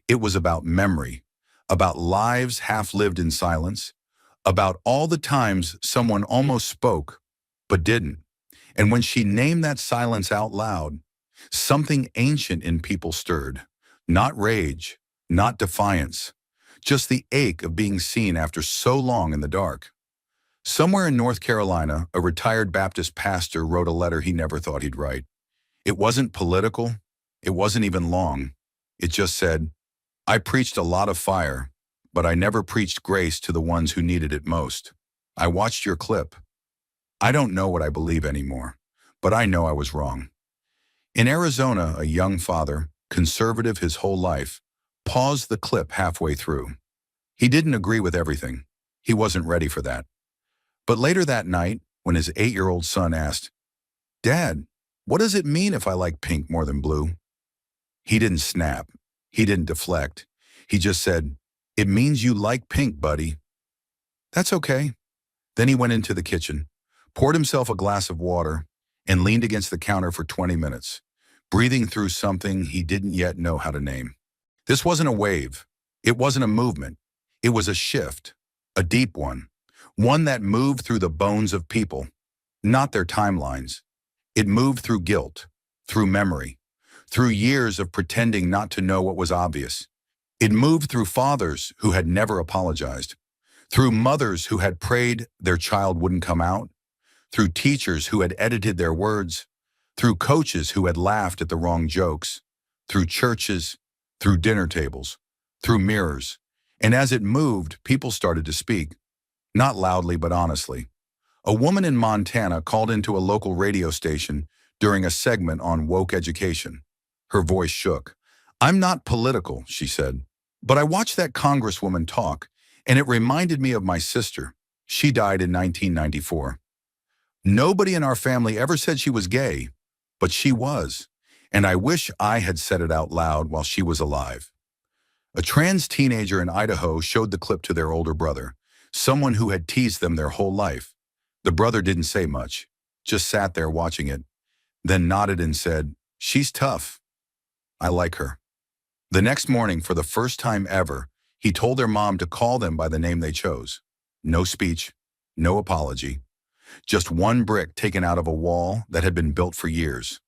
it was about memory, about lives half-lived in silence, about all the times someone almost spoke, but didn't. And when she named that silence out loud, something ancient in people stirred. Not rage, not defiance, just the ache of being seen after so long in the dark. Somewhere in North Carolina, a retired Baptist pastor wrote a letter he never thought he'd write. It wasn't political. It wasn't even long. It just said, "I preached a lot of fire, but I never preached grace to the ones who needed it most. I watched your clip. I don't know what I believe anymore, but I know I was wrong." In Arizona, a young father, conservative his whole life, paused the clip halfway through. He didn't agree with everything. He wasn't ready for that. But later that night, when his 8-year-old son asked, "Dad, what does it mean if I like pink more than blue?" He didn't snap. He didn't deflect. He just said, "It means you like pink, buddy. That's okay. Then he went into the kitchen, poured himself a glass of water, and leaned against the counter for 20 minutes, breathing through something he didn't yet know how to name. This wasn't a wave. It wasn't a movement. It was a shift, a deep one that moved through the bones of people, not their timelines. It moved through guilt, through memory, through years of pretending not to know what was obvious. It moved through fathers who had never apologized, through mothers who had prayed their child wouldn't come out, through teachers who had edited their words, through coaches who had laughed at the wrong jokes, through churches, through dinner tables, through mirrors. And as it moved, people started to speak, not loudly but honestly. A woman in Montana called into a local radio station during a segment on woke education. Her voice shook. "I'm not political," she said, "but I watched that congresswoman talk, and it reminded me of my sister. She died in 1994. Nobody in our family ever said she was gay, but she was, and I wish I had said it out loud while she was alive." A trans teenager in Idaho showed the clip to their older brother, someone who had teased them their whole life. The brother didn't say much, just sat there watching it, then nodded and said, "She's tough. I like her." The next morning, for the first time ever, he told their mom to call them by the name they chose. No speech, no apology, just one brick taken out of a wall that had been built for years.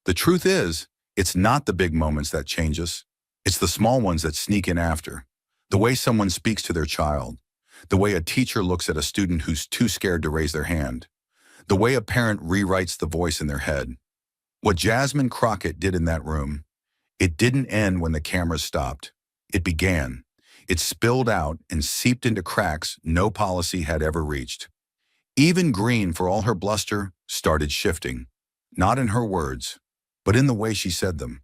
The truth is, it's not the big moments that change us. It's the small ones that sneak in after. The way someone speaks to their child, the way a teacher looks at a student who's too scared to raise their hand, the way a parent rewrites the voice in their head. What Jasmine Crockett did in that room, it didn't end when the cameras stopped. It began. It spilled out and seeped into cracks no policy had ever reached. Even Greene, for all her bluster, started shifting, not in her words, but in the way she said them.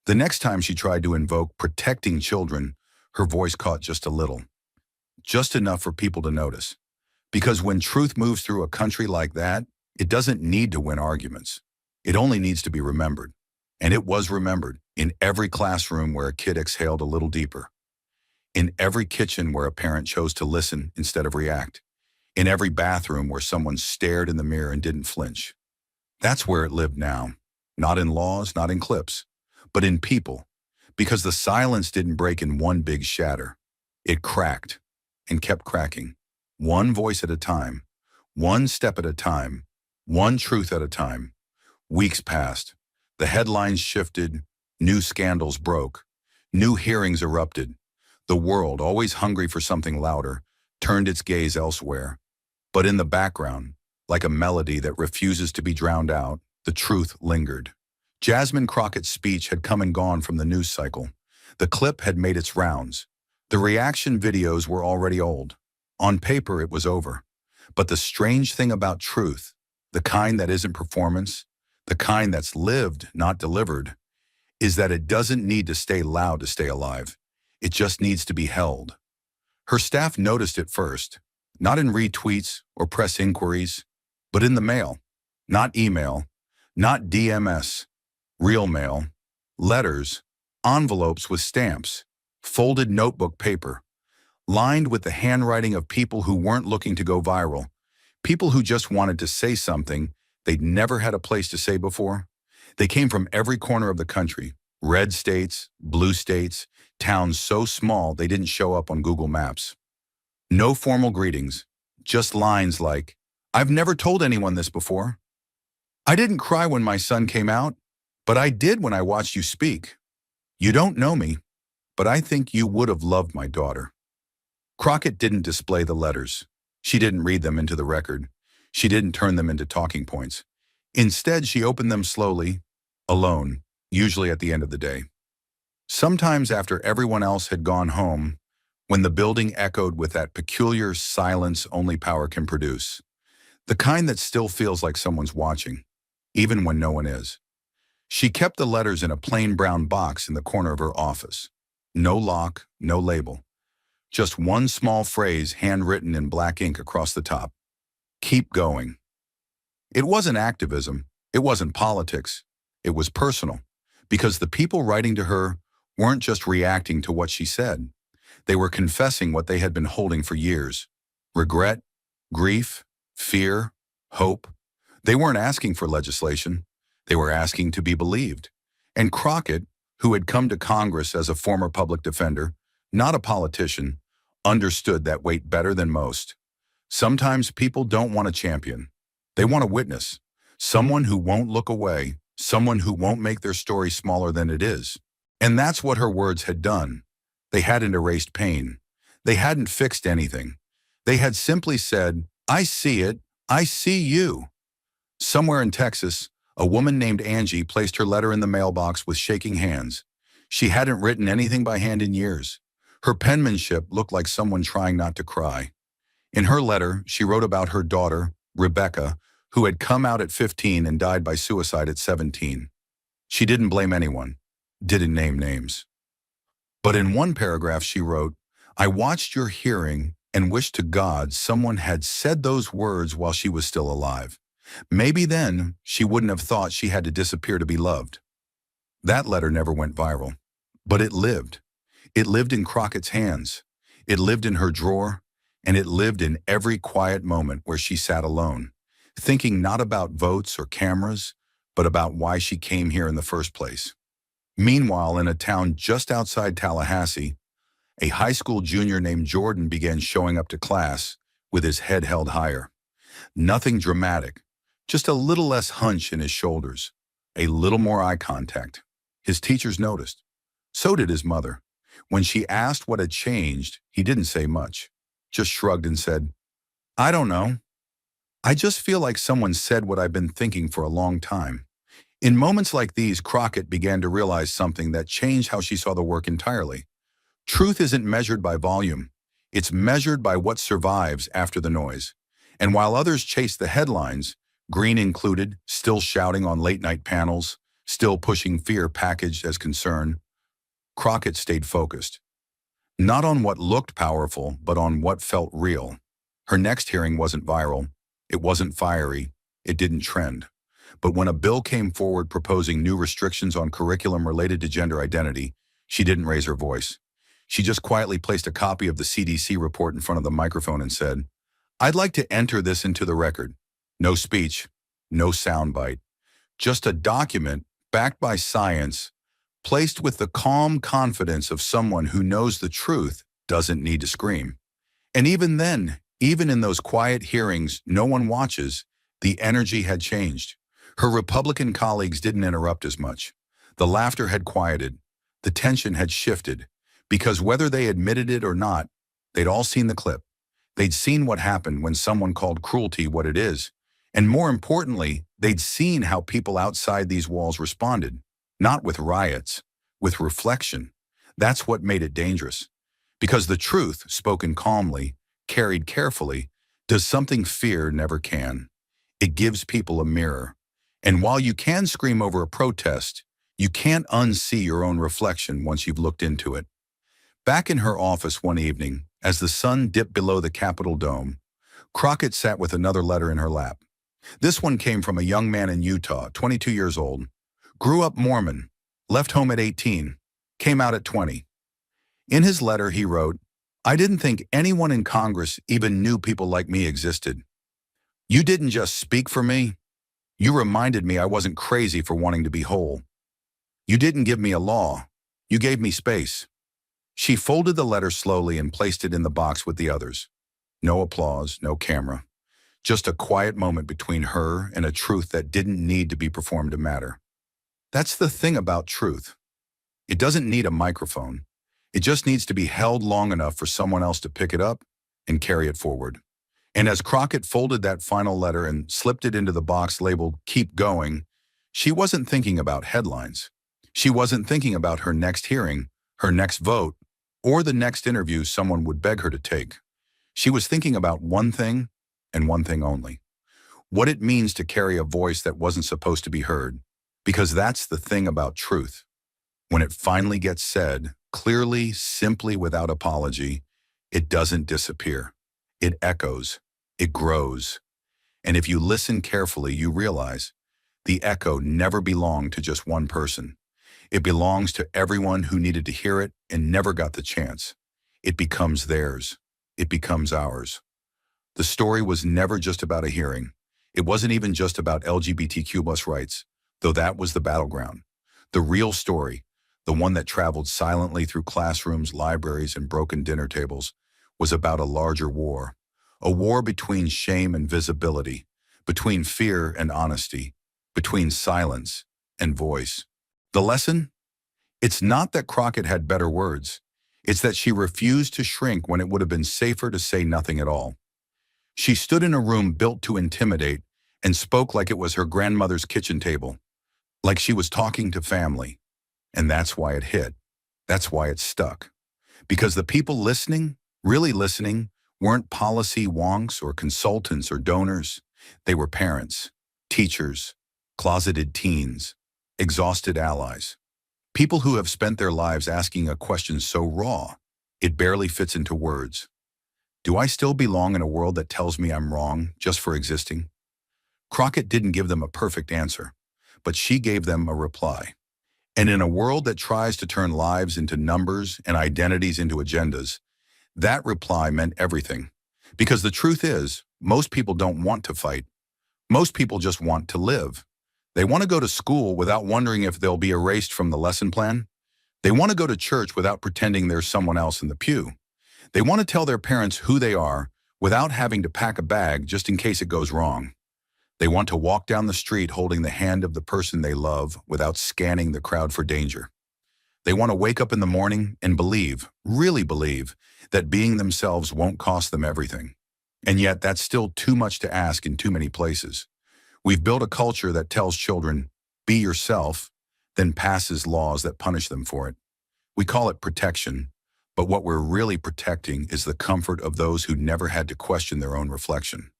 The next time she tried to invoke protecting children, her voice caught just a little, just enough for people to notice. Because when truth moves through a country like that, it doesn't need to win arguments. It only needs to be remembered. And it was remembered in every classroom where a kid exhaled a little deeper, in every kitchen where a parent chose to listen instead of react, in every bathroom where someone stared in the mirror and didn't flinch. That's where it lived now, not in laws, not in clips, but in people, because the silence didn't break in one big shatter. It cracked and kept cracking, one voice at a time, one step at a time, one truth at a time. Weeks passed. The headlines shifted, new scandals broke, new hearings erupted. The world, always hungry for something louder, turned its gaze elsewhere. But in the background, like a melody that refuses to be drowned out, the truth lingered. Jasmine Crockett's speech had come and gone from the news cycle. The clip had made its rounds. The reaction videos were already old. On paper, it was over. But the strange thing about truth, the kind that isn't performance, the kind that's lived, not delivered, is that it doesn't need to stay loud to stay alive. It just needs to be held. Her staff noticed it first, not in retweets or press inquiries, but in the mail. Not email, not DMS, real mail, letters, envelopes with stamps, folded notebook paper, lined with the handwriting of people who weren't looking to go viral, people who just wanted to say something they'd never had a place to say before. They came from every corner of the country, red states, blue states, towns so small they didn't show up on Google Maps. No formal greetings, just lines like, "I've never told anyone this before. I didn't cry when my son came out, but I did when I watched you speak. You don't know me, but I think you would have loved my daughter." Crockett didn't display the letters. She didn't read them into the record. She didn't turn them into talking points. Instead, she opened them slowly, alone, usually at the end of the day. Sometimes after everyone else had gone home, when the building echoed with that peculiar silence only power can produce, the kind that still feels like someone's watching, even when no one is. She kept the letters in a plain brown box in the corner of her office. No lock, no label. Just one small phrase handwritten in black ink across the top. Keep going. It wasn't activism. It wasn't politics. It was personal, because the people writing to her weren't just reacting to what she said. They were confessing what they had been holding for years. Regret, grief, fear, hope. They weren't asking for legislation. They were asking to be believed. And Crockett, who had come to Congress as a former public defender, not a politician, understood that weight better than most. Sometimes people don't want a champion. They want a witness, someone who won't look away, someone who won't make their story smaller than it is. And that's what her words had done. They hadn't erased pain. They hadn't fixed anything. They had simply said, I see it, I see you. Somewhere in Texas, a woman named Angie placed her letter in the mailbox with shaking hands. She hadn't written anything by hand in years. Her penmanship looked like someone trying not to cry. In her letter, she wrote about her daughter, Rebecca, who had come out at 15 and died by suicide at 17. She didn't blame anyone, didn't name names. But in one paragraph she wrote, I watched your hearing and wished to God someone had said those words while she was still alive. Maybe then she wouldn't have thought she had to disappear to be loved. That letter never went viral, but it lived. It lived in Crockett's hands. It lived in her drawer, and it lived in every quiet moment where she sat alone, thinking not about votes or cameras, but about why she came here in the first place. Meanwhile, in a town just outside Tallahassee, a high school junior named Jordan began showing up to class with his head held higher. Nothing dramatic, just a little less hunch in his shoulders, a little more eye contact. His teachers noticed. So did his mother. When she asked what had changed, he didn't say much, just shrugged and said, I don't know. I just feel like someone said what I've been thinking for a long time. In moments like these, Crockett began to realize something that changed how she saw the work entirely. Truth isn't measured by volume. It's measured by what survives after the noise. And while others chased the headlines, Greene included, still shouting on late-night panels, still pushing fear packaged as concern, Crockett stayed focused. Not on what looked powerful, but on what felt real. Her next hearing wasn't viral. It wasn't fiery. It didn't trend. But when a bill came forward proposing new restrictions on curriculum related to gender identity, she didn't raise her voice. She just quietly placed a copy of the CDC report in front of the microphone and said, I'd like to enter this into the record. No speech, no soundbite, just a document backed by science, placed with the calm confidence of someone who knows the truth doesn't need to scream. And even then, even in those quiet hearings no one watches, the energy had changed. Her Republican colleagues didn't interrupt as much. The laughter had quieted. The tension had shifted. Because whether they admitted it or not, they'd all seen the clip. They'd seen what happened when someone called cruelty what it is. And more importantly, they'd seen how people outside these walls responded. Not with riots, with reflection. That's what made it dangerous. Because the truth, spoken calmly, carried carefully, does something fear never can. It gives people a mirror. And while you can scream over a protest, you can't unsee your own reflection once you've looked into it. Back in her office one evening, as the sun dipped below the Capitol dome, Crockett sat with another letter in her lap. This one came from a young man in Utah, 22 years old, grew up Mormon, left home at 18, came out at 20. In his letter, he wrote, I didn't think anyone in Congress even knew people like me existed. You didn't just speak for me. You reminded me I wasn't crazy for wanting to be whole. You didn't give me a law. You gave me space. She folded the letter slowly and placed it in the box with the others. No applause, no camera. Just a quiet moment between her and a truth that didn't need to be performed to matter. That's the thing about truth. It doesn't need a microphone. It just needs to be held long enough for someone else to pick it up and carry it forward. And as Crockett folded that final letter and slipped it into the box labeled "Keep Going," she wasn't thinking about headlines. She wasn't thinking about her next hearing, her next vote, or the next interview someone would beg her to take. She was thinking about one thing and one thing only. What it means to carry a voice that wasn't supposed to be heard. Because that's the thing about truth. When it finally gets said, clearly, simply, without apology, it doesn't disappear. It echoes. It grows. And if you listen carefully, you realize the echo never belonged to just one person. It belongs to everyone who needed to hear it and never got the chance. It becomes theirs. It becomes ours. The story was never just about a hearing. It wasn't even just about LGBTQ plus rights, though that was the battleground. The real story, the one that traveled silently through classrooms, libraries, and broken dinner tables, was about a larger war. A war between shame and visibility, between fear and honesty, between silence and voice. The lesson? It's not that Crockett had better words. It's that she refused to shrink when it would have been safer to say nothing at all. She stood in a room built to intimidate and spoke like it was her grandmother's kitchen table, like she was talking to family. And that's why it hit. That's why it stuck. Because the people listening, really listening, weren't policy wonks or consultants or donors. They were parents, teachers, closeted teens, exhausted allies. People who have spent their lives asking a question so raw, it barely fits into words. Do I still belong in a world that tells me I'm wrong just for existing? Crockett didn't give them a perfect answer, but she gave them a reply. And in a world that tries to turn lives into numbers and identities into agendas, that reply meant everything. Because the truth is, most people don't want to fight. Most people just want to live. They want to go to school without wondering if they'll be erased from the lesson plan. They want to go to church without pretending there's someone else in the pew. They want to tell their parents who they are without having to pack a bag just in case it goes wrong. They want to walk down the street holding the hand of the person they love without scanning the crowd for danger. They want to wake up in the morning and believe, really believe, that being themselves won't cost them everything. And yet that's still too much to ask in too many places. We've built a culture that tells children, be yourself, then passes laws that punish them for it. We call it protection, but what we're really protecting is the comfort of those who never had to question their own reflection.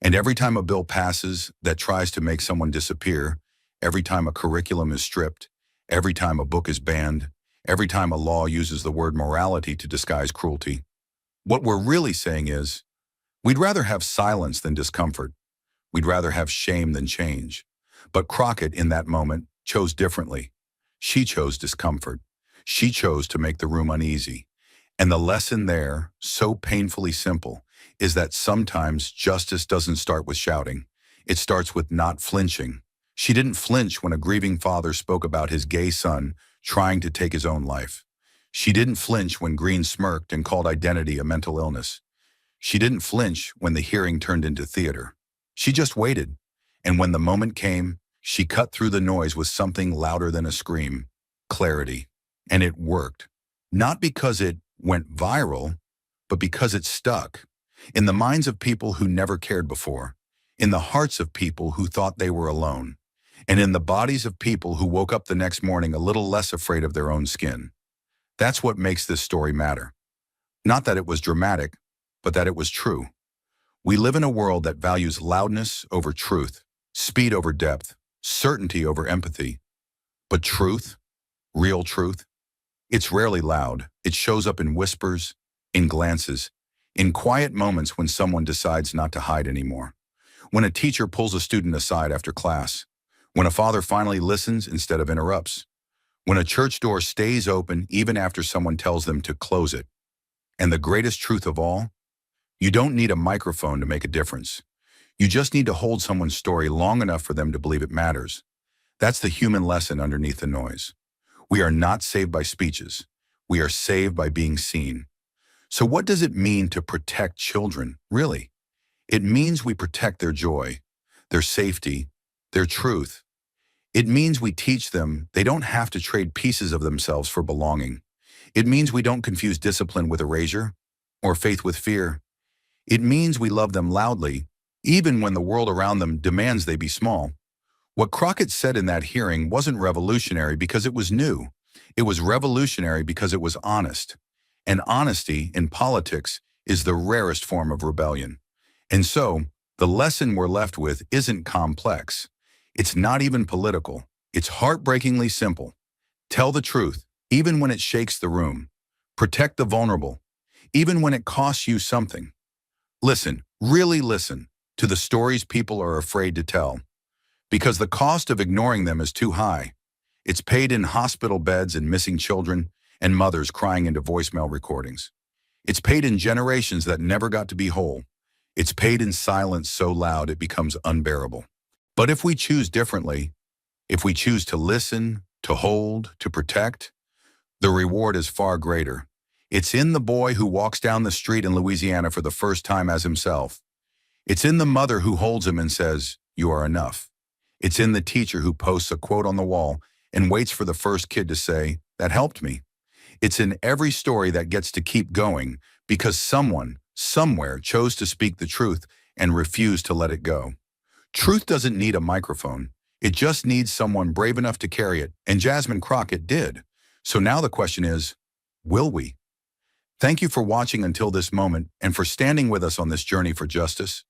And every time a bill passes that tries to make someone disappear, every time a curriculum is stripped, every time a book is banned, every time a law uses the word morality to disguise cruelty, what we're really saying is, we'd rather have silence than discomfort. We'd rather have shame than change. But Crockett, in that moment, chose differently. She chose discomfort. She chose to make the room uneasy. And the lesson there, so painfully simple, is that sometimes justice doesn't start with shouting. It starts with not flinching. She didn't flinch when a grieving father spoke about his gay son trying to take his own life. She didn't flinch when Greene smirked and called identity a mental illness. She didn't flinch when the hearing turned into theater. She just waited. And when the moment came, she cut through the noise with something louder than a scream: clarity. And it worked. Not because it went viral, but because it stuck. In the minds of people who never cared before, in the hearts of people who thought they were alone, and in the bodies of people who woke up the next morning a little less afraid of their own skin. That's what makes this story matter. Not that it was dramatic, but that it was true. We live in a world that values loudness over truth, speed over depth, certainty over empathy. But truth, real truth, it's rarely loud. It shows up in whispers, in glances, in quiet moments when someone decides not to hide anymore. When a teacher pulls a student aside after class. When a father finally listens instead of interrupts. When a church door stays open even after someone tells them to close it. And the greatest truth of all, you don't need a microphone to make a difference. You just need to hold someone's story long enough for them to believe it matters. That's the human lesson underneath the noise. We are not saved by speeches. We are saved by being seen. So what does it mean to protect children, really? It means we protect their joy, their safety, their truth. It means we teach them they don't have to trade pieces of themselves for belonging. It means we don't confuse discipline with erasure or faith with fear. It means we love them loudly, even when the world around them demands they be small. What Crockett said in that hearing wasn't revolutionary because it was new. It was revolutionary because it was honest. And honesty in politics is the rarest form of rebellion. And so, the lesson we're left with isn't complex. It's not even political. It's heartbreakingly simple. Tell the truth, even when it shakes the room. Protect the vulnerable, even when it costs you something. Listen, really listen, to the stories people are afraid to tell. Because the cost of ignoring them is too high. It's paid in hospital beds and missing children and mothers crying into voicemail recordings. It's paid in generations that never got to be whole. It's paid in silence so loud it becomes unbearable. But if we choose differently, if we choose to listen, to hold, to protect, the reward is far greater. It's in the boy who walks down the street in Louisiana for the first time as himself. It's in the mother who holds him and says, "You are enough." It's in the teacher who posts a quote on the wall and waits for the first kid to say, "That helped me." It's in every story that gets to keep going because someone, somewhere, chose to speak the truth and refused to let it go. Truth doesn't need a microphone. It just needs someone brave enough to carry it, and Jasmine Crockett did. So now the question is, will we? Thank you for watching until this moment and for standing with us on this journey for justice.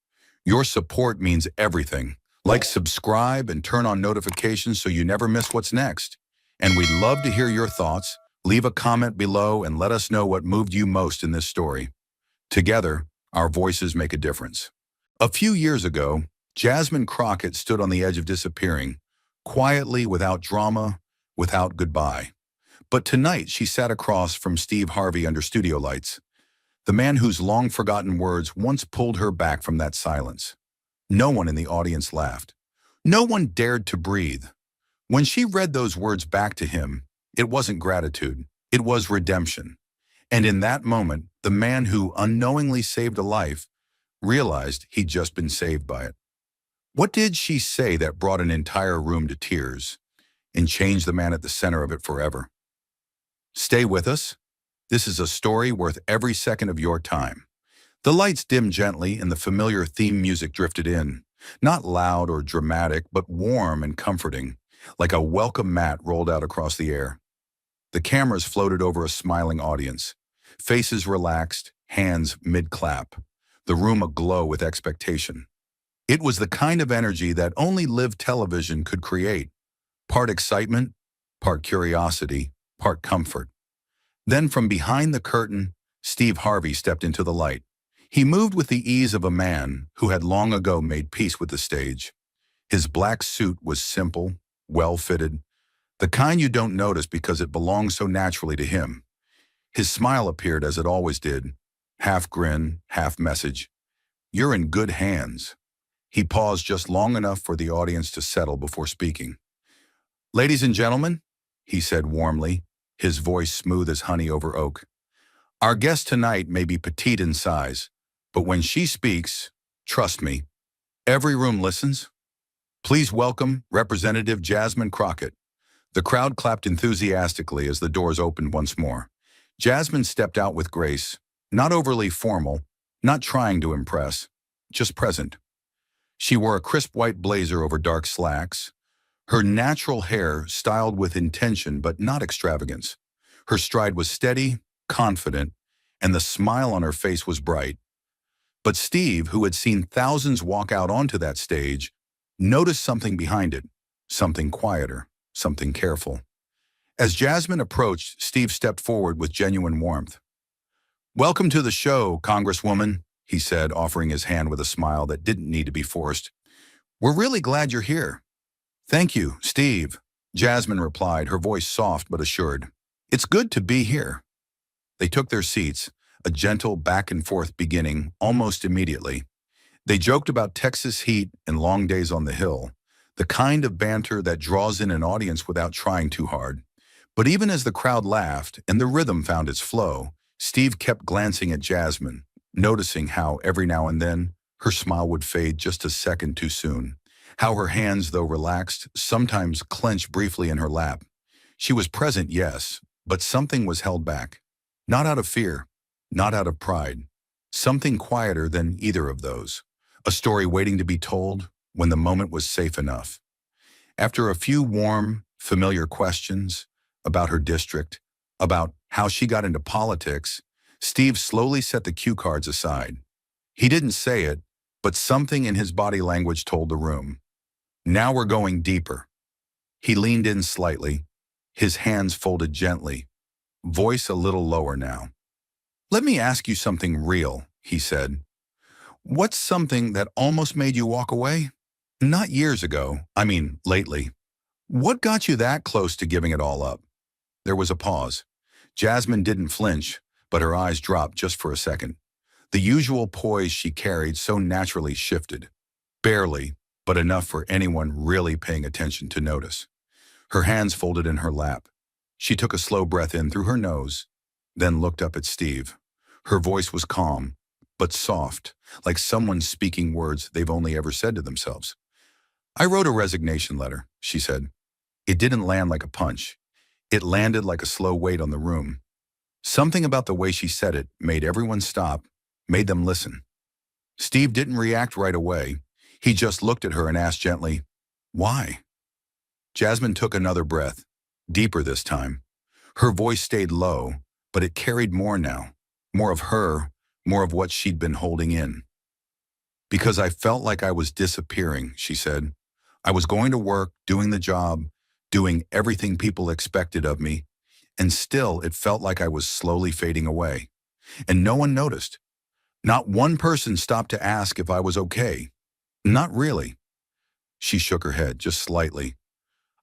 Your support means everything. Like, subscribe, and turn on notifications so you never miss what's next. And we'd love to hear your thoughts. Leave a comment below and let us know what moved you most in this story. Together, our voices make a difference. A few years ago, Jasmine Crockett stood on the edge of disappearing, quietly, without drama, without goodbye. But tonight she sat across from Steve Harvey under studio lights, the man whose long-forgotten words once pulled her back from that silence. No one in the audience laughed. No one dared to breathe. When she read those words back to him, it wasn't gratitude, it was redemption. And in that moment, the man who unknowingly saved a life realized he'd just been saved by it. What did she say that brought an entire room to tears and changed the man at the center of it forever? Stay with us. This is a story worth every second of your time. The lights dimmed gently and the familiar theme music drifted in, not loud or dramatic, but warm and comforting, like a welcome mat rolled out across the air. The cameras floated over a smiling audience, faces relaxed, hands mid-clap, the room aglow with expectation. It was the kind of energy that only live television could create, part excitement, part curiosity, part comfort. Then from behind the curtain, Steve Harvey stepped into the light. He moved with the ease of a man who had long ago made peace with the stage. His black suit was simple, well-fitted, the kind you don't notice because it belongs so naturally to him. His smile appeared as it always did, half grin, half message. "You're in good hands." He paused just long enough for the audience to settle before speaking. "Ladies and gentlemen," he said warmly, his voice smooth as honey over oak. "Our guest tonight may be petite in size, but when she speaks, trust me, every room listens. Please welcome Representative Jasmine Crockett." The crowd clapped enthusiastically as the doors opened once more. Jasmine stepped out with grace, not overly formal, not trying to impress, just present. She wore a crisp white blazer over dark slacks, her natural hair styled with intention but not extravagance. Her stride was steady, confident, and the smile on her face was bright. But Steve, who had seen thousands walk out onto that stage, noticed something behind it, something quieter, something careful. As Jasmine approached, Steve stepped forward with genuine warmth. "Welcome to the show, Congresswoman," he said, offering his hand with a smile that didn't need to be forced. "We're really glad you're here." "Thank you, Steve," Jasmine replied, her voice soft but assured. "It's good to be here." They took their seats, a gentle back and forth beginning almost immediately. They joked about Texas heat and long days on the Hill, the kind of banter that draws in an audience without trying too hard. But even as the crowd laughed and the rhythm found its flow, Steve kept glancing at Jasmine, noticing how every now and then her smile would fade just a second too soon, how her hands, though relaxed, sometimes clenched briefly in her lap. She was present, yes, but something was held back. Not out of fear, not out of pride. Something quieter than either of those. A story waiting to be told when the moment was safe enough. After a few warm, familiar questions about her district, about how she got into politics, Steve slowly set the cue cards aside. He didn't say it, but something in his body language told the room. Now we're going deeper. He leaned in slightly, his hands folded gently, voice a little lower now. "Let me ask you something real," he said. "What's something that almost made you walk away? Not years ago, I mean lately. What got you that close to giving it all up?" There was a pause. Jasmine didn't flinch, but her eyes dropped just for a second. The usual poise she carried so naturally shifted. Barely, but enough for anyone really paying attention to notice. Her hands folded in her lap. She took a slow breath in through her nose, then looked up at Steve. Her voice was calm, but soft, like someone speaking words they've only ever said to themselves. "I wrote a resignation letter," she said. It didn't land like a punch. It landed like a slow weight on the room. Something about the way she said it made everyone stop, made them listen. Steve didn't react right away. He just looked at her and asked gently, "Why?" Jasmine took another breath, deeper this time. Her voice stayed low, but it carried more now. More of her, more of what she'd been holding in. "Because I felt like I was disappearing," she said. "I was going to work, doing the job, doing everything people expected of me, and still it felt like I was slowly fading away. And no one noticed. Not one person stopped to ask if I was okay. Not really." She shook her head, just slightly.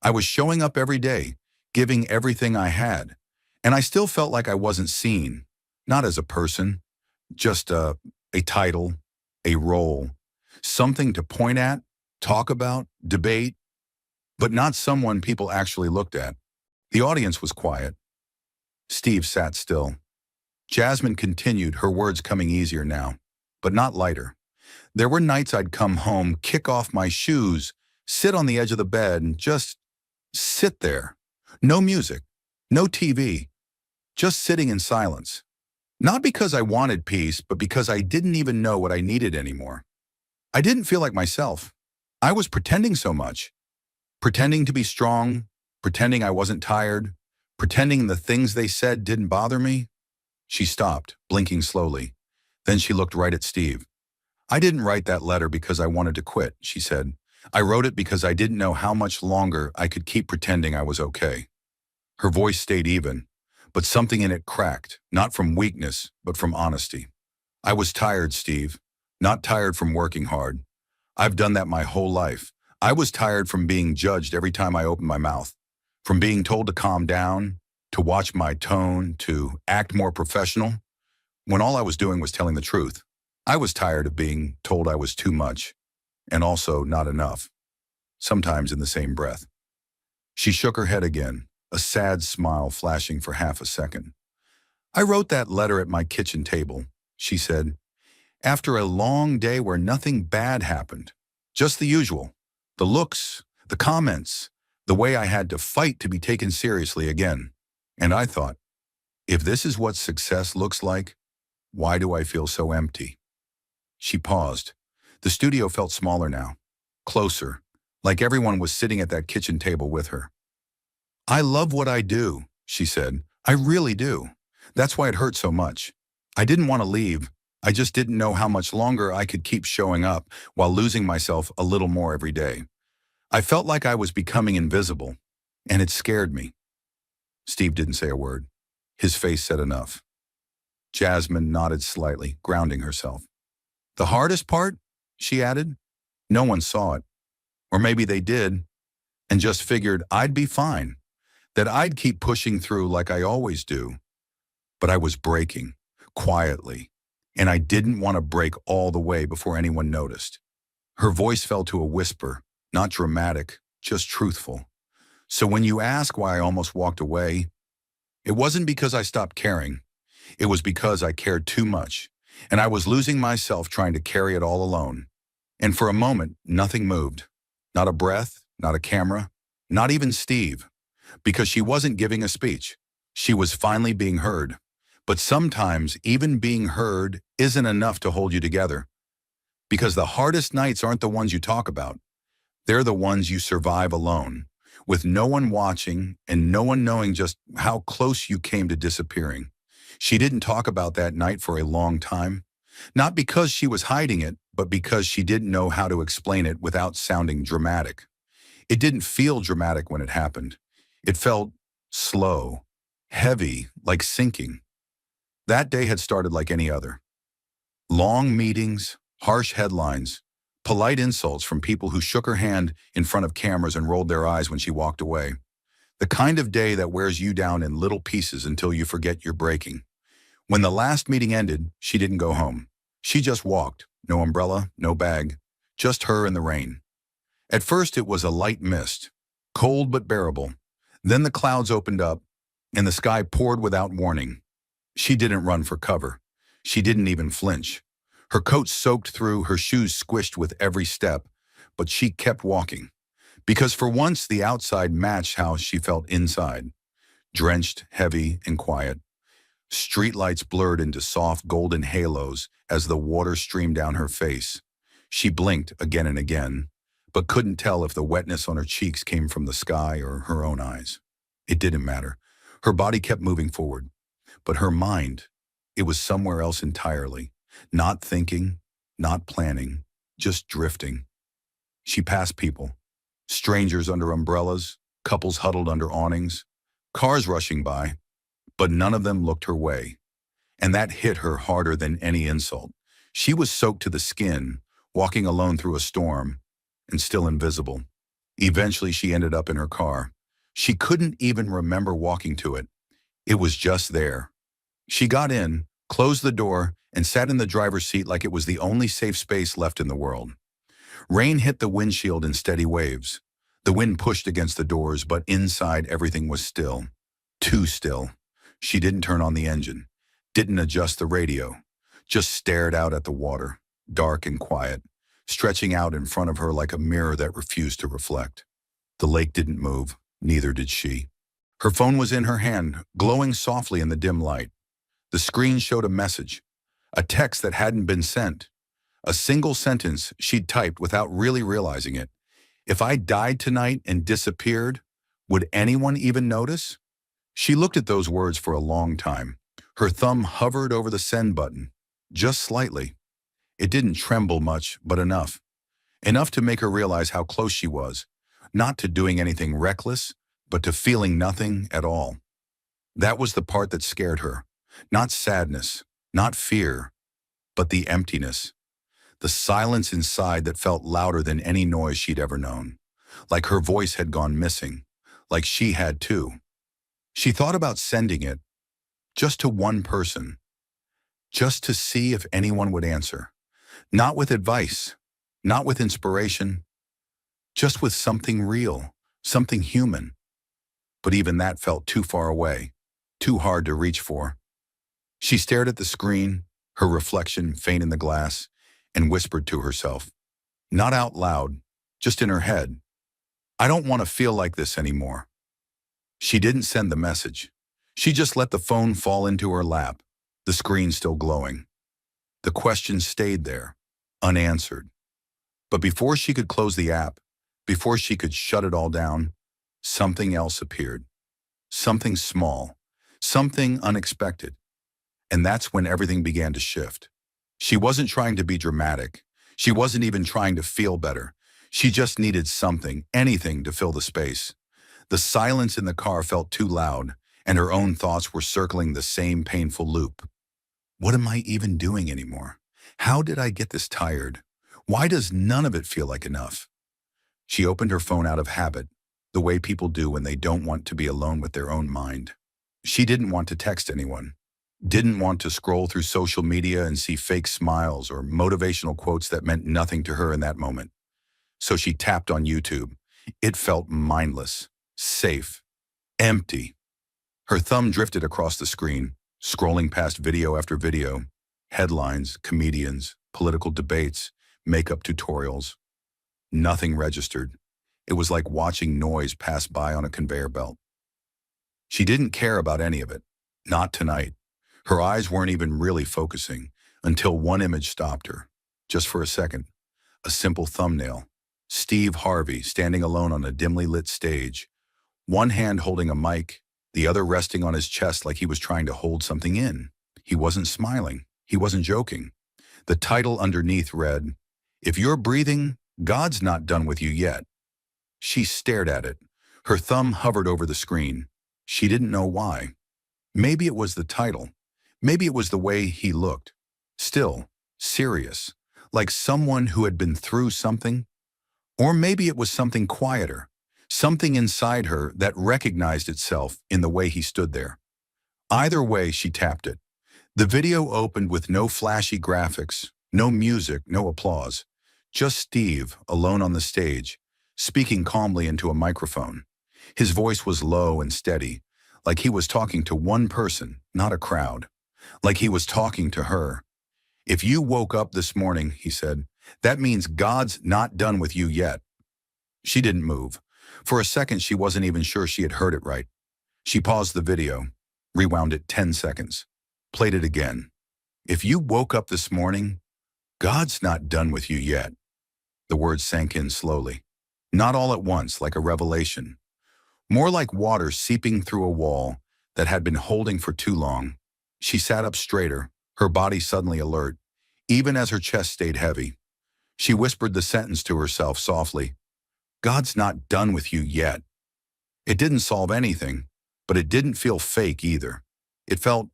"I was showing up every day, giving everything I had, and I still felt like I wasn't seen, not as a person, just a title, a role, something to point at, talk about, debate, but not someone people actually looked at." The audience was quiet. Steve sat still. Jasmine continued, her words coming easier now, but not lighter. "There were nights I'd come home, kick off my shoes, sit on the edge of the bed, and just sit there. No music, no TV, just sitting in silence. Not because I wanted peace, but because I didn't even know what I needed anymore. I didn't feel like myself. I was pretending so much. Pretending to be strong, pretending I wasn't tired, pretending the things they said didn't bother me." She stopped, blinking slowly. Then she looked right at Steve. "I didn't write that letter because I wanted to quit," she said. "I wrote it because I didn't know how much longer I could keep pretending I was okay." Her voice stayed even, but something in it cracked, not from weakness, but from honesty. "I was tired, Steve. Not tired from working hard. I've done that my whole life. I was tired from being judged every time I opened my mouth, from being told to calm down, to watch my tone, to act more professional, when all I was doing was telling the truth. I was tired of being told I was too much, and also not enough, sometimes in the same breath." She shook her head again, a sad smile flashing for half a second. "I wrote that letter at my kitchen table," she said, "after a long day where nothing bad happened. Just the usual. The looks, the comments, the way I had to fight to be taken seriously again. And I thought, if this is what success looks like, why do I feel so empty?" She paused. The studio felt smaller now, closer, like everyone was sitting at that kitchen table with her. "I love what I do," she said. "I really do. That's why it hurt so much. I didn't want to leave. I just didn't know how much longer I could keep showing up while losing myself a little more every day. I felt like I was becoming invisible, and it scared me." Steve didn't say a word. His face said enough. Jasmine nodded slightly, grounding herself. "The hardest part," she added, "no one saw it. Or maybe they did, and just figured I'd be fine, that I'd keep pushing through like I always do. But I was breaking, quietly, and I didn't want to break all the way before anyone noticed." Her voice fell to a whisper, not dramatic, just truthful. "So when you ask why I almost walked away, it wasn't because I stopped caring. It was because I cared too much, and I was losing myself trying to carry it all alone. And for a moment, nothing moved. Not a breath, not a camera, not even Steve. Because she wasn't giving a speech. She was finally being heard. But sometimes even being heard isn't enough to hold you together. Because the hardest nights aren't the ones you talk about. They're the ones you survive alone, with no one watching and no one knowing just how close you came to disappearing." She didn't talk about that night for a long time. Not because she was hiding it, but because she didn't know how to explain it without sounding dramatic. It didn't feel dramatic when it happened. It felt slow, heavy, like sinking. That day had started like any other. Long meetings, harsh headlines, polite insults from people who shook her hand in front of cameras and rolled their eyes when she walked away. The kind of day that wears you down in little pieces until you forget you're breaking. When the last meeting ended, she didn't go home. She just walked, no umbrella, no bag, just her and the rain. At first it was a light mist, cold but bearable. Then the clouds opened up, and the sky poured without warning. She didn't run for cover. She didn't even flinch. Her coat soaked through, her shoes squished with every step, but she kept walking. Because for once the outside matched how she felt inside. Drenched, heavy, and quiet. Streetlights blurred into soft golden halos as the water streamed down her face. She blinked again and again, but couldn't tell if the wetness on her cheeks came from the sky or her own eyes. It didn't matter. Her body kept moving forward. But her mind, it was somewhere else entirely. Not thinking, not planning, just drifting. She passed people. Strangers under umbrellas, couples huddled under awnings, cars rushing by, but none of them looked her way. And that hit her harder than any insult. She was soaked to the skin, walking alone through a storm, and still invisible. Eventually she ended up in her car. She couldn't even remember walking to it. It was just there. She got in, closed the door, and sat in the driver's seat like it was the only safe space left in the world. Rain hit the windshield in steady waves. The wind pushed against the doors, but inside everything was still. Too still. She didn't turn on the engine, didn't adjust the radio, just stared out at the water, dark and quiet, stretching out in front of her like a mirror that refused to reflect. The lake didn't move, neither did she. Her phone was in her hand, glowing softly in the dim light. The screen showed a message, a text that hadn't been sent, a single sentence she'd typed without really realizing it. If I died tonight and disappeared, would anyone even notice? She looked at those words for a long time. Her thumb hovered over the send button, just slightly. It didn't tremble much, but enough. Enough to make her realize how close she was, not to doing anything reckless, but to feeling nothing at all. That was the part that scared her. Not sadness, not fear, but the emptiness. The silence inside that felt louder than any noise she'd ever known. Like her voice had gone missing. Like she had too. She thought about sending it, just to one person. Just to see if anyone would answer. Not with advice, not with inspiration, just with something real, something human. But even that felt too far away, too hard to reach for. She stared at the screen, her reflection faint in the glass, and whispered to herself, not out loud, just in her head, I don't want to feel like this anymore. She didn't send the message. She just let the phone fall into her lap, the screen still glowing. The question stayed there, unanswered. But before she could close the app, before she could shut it all down, something else appeared. Something small, something unexpected. And that's when everything began to shift. She wasn't trying to be dramatic. She wasn't even trying to feel better. She just needed something, anything to fill the space. The silence in the car felt too loud, and her own thoughts were circling the same painful loop. What am I even doing anymore? How did I get this tired? Why does none of it feel like enough? She opened her phone out of habit, the way people do when they don't want to be alone with their own mind. She didn't want to text anyone, didn't want to scroll through social media and see fake smiles or motivational quotes that meant nothing to her in that moment. So she tapped on YouTube. It felt mindless, safe, empty. Her thumb drifted across the screen, scrolling past video after video, headlines, comedians, political debates, makeup tutorials. Nothing registered. It was like watching noise pass by on a conveyor belt. She didn't care about any of it. Not tonight. Her eyes weren't even really focusing until one image stopped her. Just for a second. A simple thumbnail. Steve Harvey standing alone on a dimly lit stage. One hand holding a mic, the other resting on his chest like he was trying to hold something in. He wasn't smiling. He wasn't joking. The title underneath read, "If you're breathing, God's not done with you yet." She stared at it. Her thumb hovered over the screen. She didn't know why. Maybe it was the title. Maybe it was the way he looked. Still, serious, like someone who had been through something. Or maybe it was something quieter, something inside her that recognized itself in the way he stood there. Either way, she tapped it. The video opened with no flashy graphics, no music, no applause. Just Steve, alone on the stage, speaking calmly into a microphone. His voice was low and steady, like he was talking to one person, not a crowd. Like he was talking to her. "If you woke up this morning," he said, "that means God's not done with you yet." She didn't move. For a second, she wasn't even sure she had heard it right. She paused the video, rewound it 10 seconds, played it again. "If you woke up this morning, God's not done with you yet." The words sank in slowly. Not all at once, like a revelation. More like water seeping through a wall that had been holding for too long. She sat up straighter, her body suddenly alert, even as her chest stayed heavy. She whispered the sentence to herself softly. "God's not done with you yet." It didn't solve anything, but it didn't feel fake either. It felt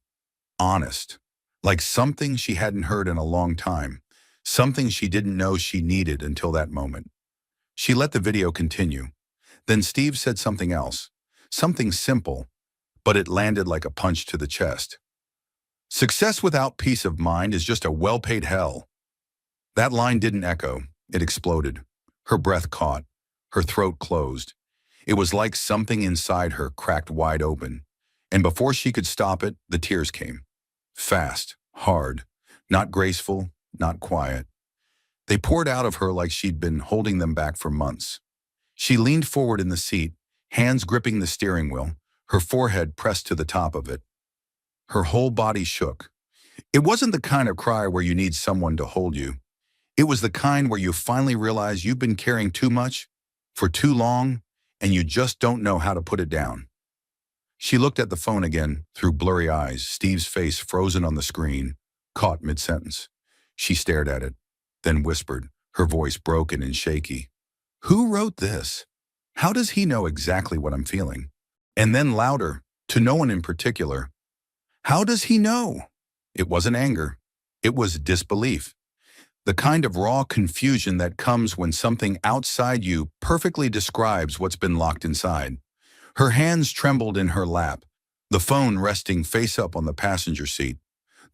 honest, like something she hadn't heard in a long time, something she didn't know she needed until that moment. She let the video continue. Then Steve said something else, something simple, but it landed like a punch to the chest. "Success without peace of mind is just a well-paid hell." That line didn't echo, it exploded. Her breath caught, her throat closed. It was like something inside her cracked wide open, and before she could stop it, the tears came. Fast, hard, not graceful, not quiet. They poured out of her like she'd been holding them back for months. She leaned forward in the seat, hands gripping the steering wheel, her forehead pressed to the top of it. Her whole body shook. It wasn't the kind of cry where you need someone to hold you. It was the kind where you finally realize you've been carrying too much, for too long, and you just don't know how to put it down. She looked at the phone again, through blurry eyes, Steve's face frozen on the screen, caught mid-sentence. She stared at it, then whispered, her voice broken and shaky. "Who wrote this? How does he know exactly what I'm feeling?" And then louder, to no one in particular. "How does he know?" It wasn't anger. It was disbelief. The kind of raw confusion that comes when something outside you perfectly describes what's been locked inside. Her hands trembled in her lap, the phone resting face up on the passenger seat.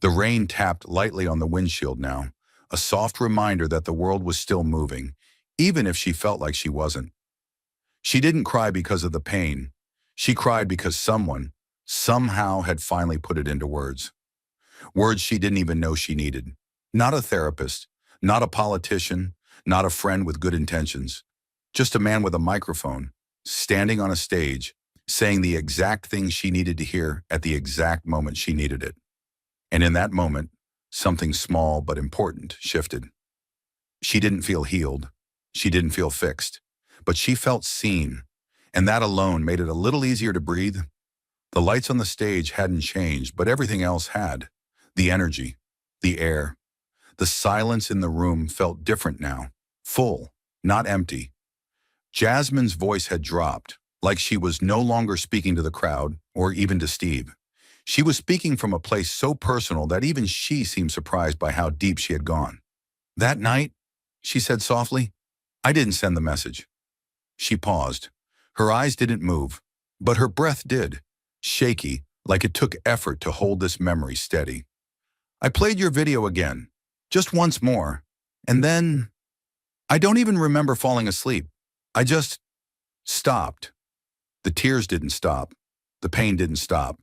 The rain tapped lightly on the windshield now, a soft reminder that the world was still moving, even if she felt like she wasn't. She didn't cry because of the pain. She cried because someone, somehow, had finally put it into words. Words she didn't even know she needed. Not a therapist, not a politician, not a friend with good intentions. Just a man with a microphone, standing on a stage, saying the exact thing she needed to hear at the exact moment she needed it. And in that moment, something small but important shifted. She didn't feel healed. She didn't feel fixed. But she felt seen, and that alone made it a little easier to breathe. The lights on the stage hadn't changed, but everything else had. The energy, the air, the silence in the room felt different now, full, not empty. Jasmine's voice had dropped, like she was no longer speaking to the crowd or even to Steve. She was speaking from a place so personal that even she seemed surprised by how deep she had gone. "That night," she said softly, "I didn't send the message." She paused. Her eyes didn't move, but her breath did, shaky, like it took effort to hold this memory steady. "I played your video again, just once more, and then I don't even remember falling asleep. I just stopped." The tears didn't stop. The pain didn't stop.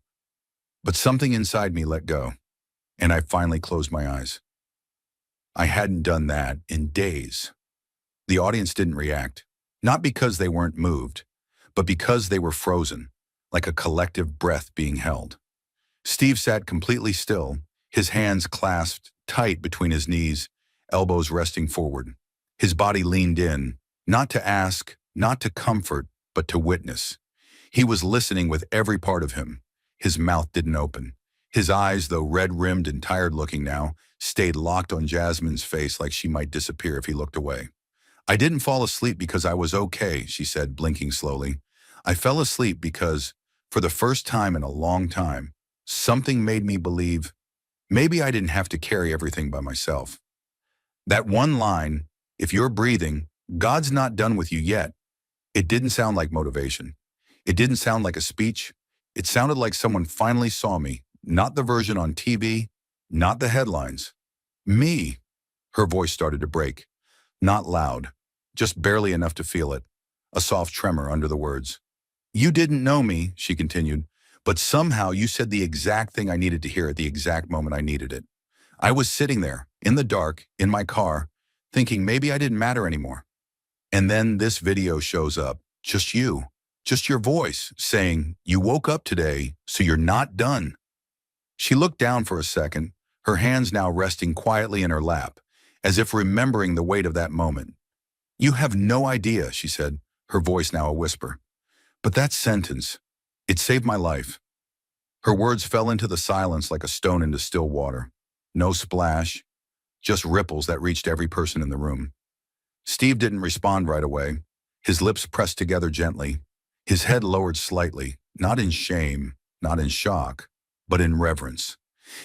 But something inside me let go, and I finally closed my eyes. I hadn't done that in days. The audience didn't react, not because they weren't moved, but because they were frozen, like a collective breath being held. Steve sat completely still, his hands clasped tight between his knees, elbows resting forward. His body leaned in, not to ask, not to comfort, but to witness. He was listening with every part of him. His mouth didn't open. His eyes, though red-rimmed and tired-looking now, stayed locked on Jasmine's face like she might disappear if he looked away. "I didn't fall asleep because I was okay," she said, blinking slowly. "I fell asleep because, for the first time in a long time, something made me believe maybe I didn't have to carry everything by myself." That one line, "If you're breathing, God's not done with you yet," it didn't sound like motivation. It didn't sound like a speech. It sounded like someone finally saw me, not the version on TV, not the headlines. Me. Her voice started to break. Not loud, just barely enough to feel it. A soft tremor under the words. You didn't know me, she continued, but somehow you said the exact thing I needed to hear at the exact moment I needed it. I was sitting there, in the dark, in my car, thinking maybe I didn't matter anymore. And then this video shows up, just you, just your voice, saying, you woke up today, so you're not done. She looked down for a second, her hands now resting quietly in her lap, as if remembering the weight of that moment. You have no idea, she said, her voice now a whisper. But that sentence, it saved my life. Her words fell into the silence like a stone into still water. No splash, just ripples that reached every person in the room. Steve didn't respond right away. His lips pressed together gently, his head lowered slightly, not in shame, not in shock, but in reverence.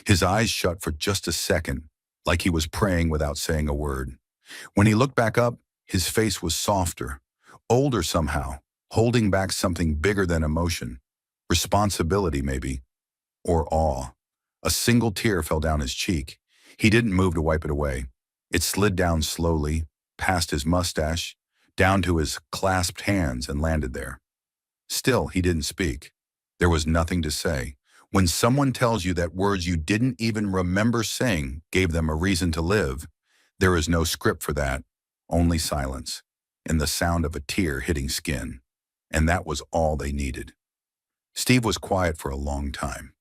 His eyes shut for just a second, like he was praying without saying a word. When he looked back up, his face was softer, older somehow, holding back something bigger than emotion. Responsibility, maybe, or awe. A single tear fell down his cheek. He didn't move to wipe it away. It slid down slowly, past his mustache, down to his clasped hands and landed there. Still, he didn't speak. There was nothing to say. When someone tells you that words you didn't even remember saying gave them a reason to live, there is no script for that, only silence, and the sound of a tear hitting skin. And that was all they needed. Steve was quiet for a long time.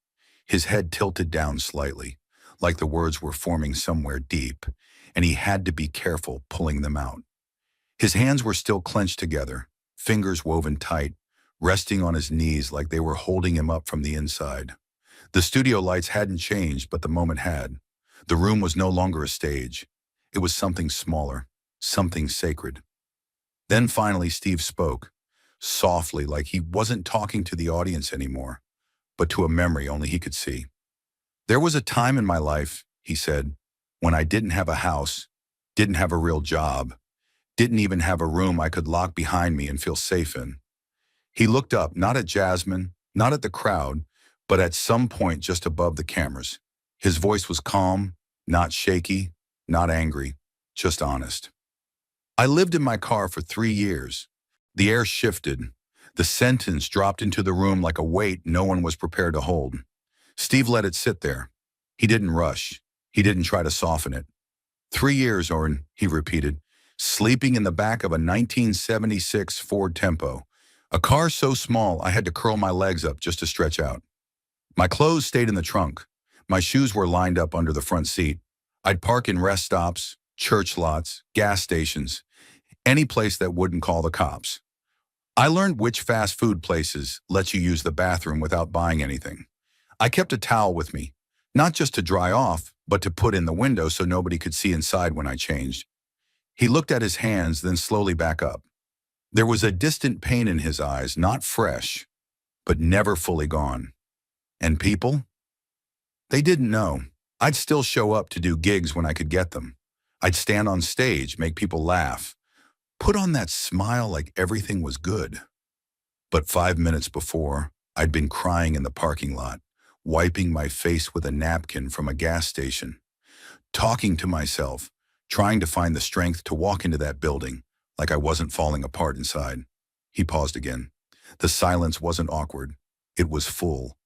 His head tilted down slightly, like the words were forming somewhere deep, and he had to be careful pulling them out. His hands were still clenched together, fingers woven tight, resting on his knees like they were holding him up from the inside. The studio lights hadn't changed, but the moment had. The room was no longer a stage. It was something smaller, something sacred. Then finally Steve spoke, softly, like he wasn't talking to the audience anymore, but to a memory only he could see. There was a time in my life, he said, when I didn't have a house, didn't have a real job, didn't even have a room I could lock behind me and feel safe in. He looked up, not at Jasmine, not at the crowd, but at some point just above the cameras. His voice was calm, not shaky, not angry, just honest. I lived in my car for 3 years. The air shifted. The sentence dropped into the room like a weight no one was prepared to hold. Steve let it sit there. He didn't rush. He didn't try to soften it. 3 years, Orrin, he repeated, sleeping in the back of a 1976 Ford Tempo, a car so small I had to curl my legs up just to stretch out. My clothes stayed in the trunk. My shoes were lined up under the front seat. I'd park in rest stops, church lots, gas stations, any place that wouldn't call the cops. I learned which fast food places let you use the bathroom without buying anything. I kept a towel with me, not just to dry off, but to put in the window so nobody could see inside when I changed. He looked at his hands, then slowly back up. There was a distant pain in his eyes, not fresh, but never fully gone. And people? They didn't know. I'd still show up to do gigs when I could get them. I'd stand on stage, make people laugh, put on that smile like everything was good. But 5 minutes before, I'd been crying in the parking lot, wiping my face with a napkin from a gas station, talking to myself, trying to find the strength to walk into that building like I wasn't falling apart inside. He paused again. The silence wasn't awkward. It was full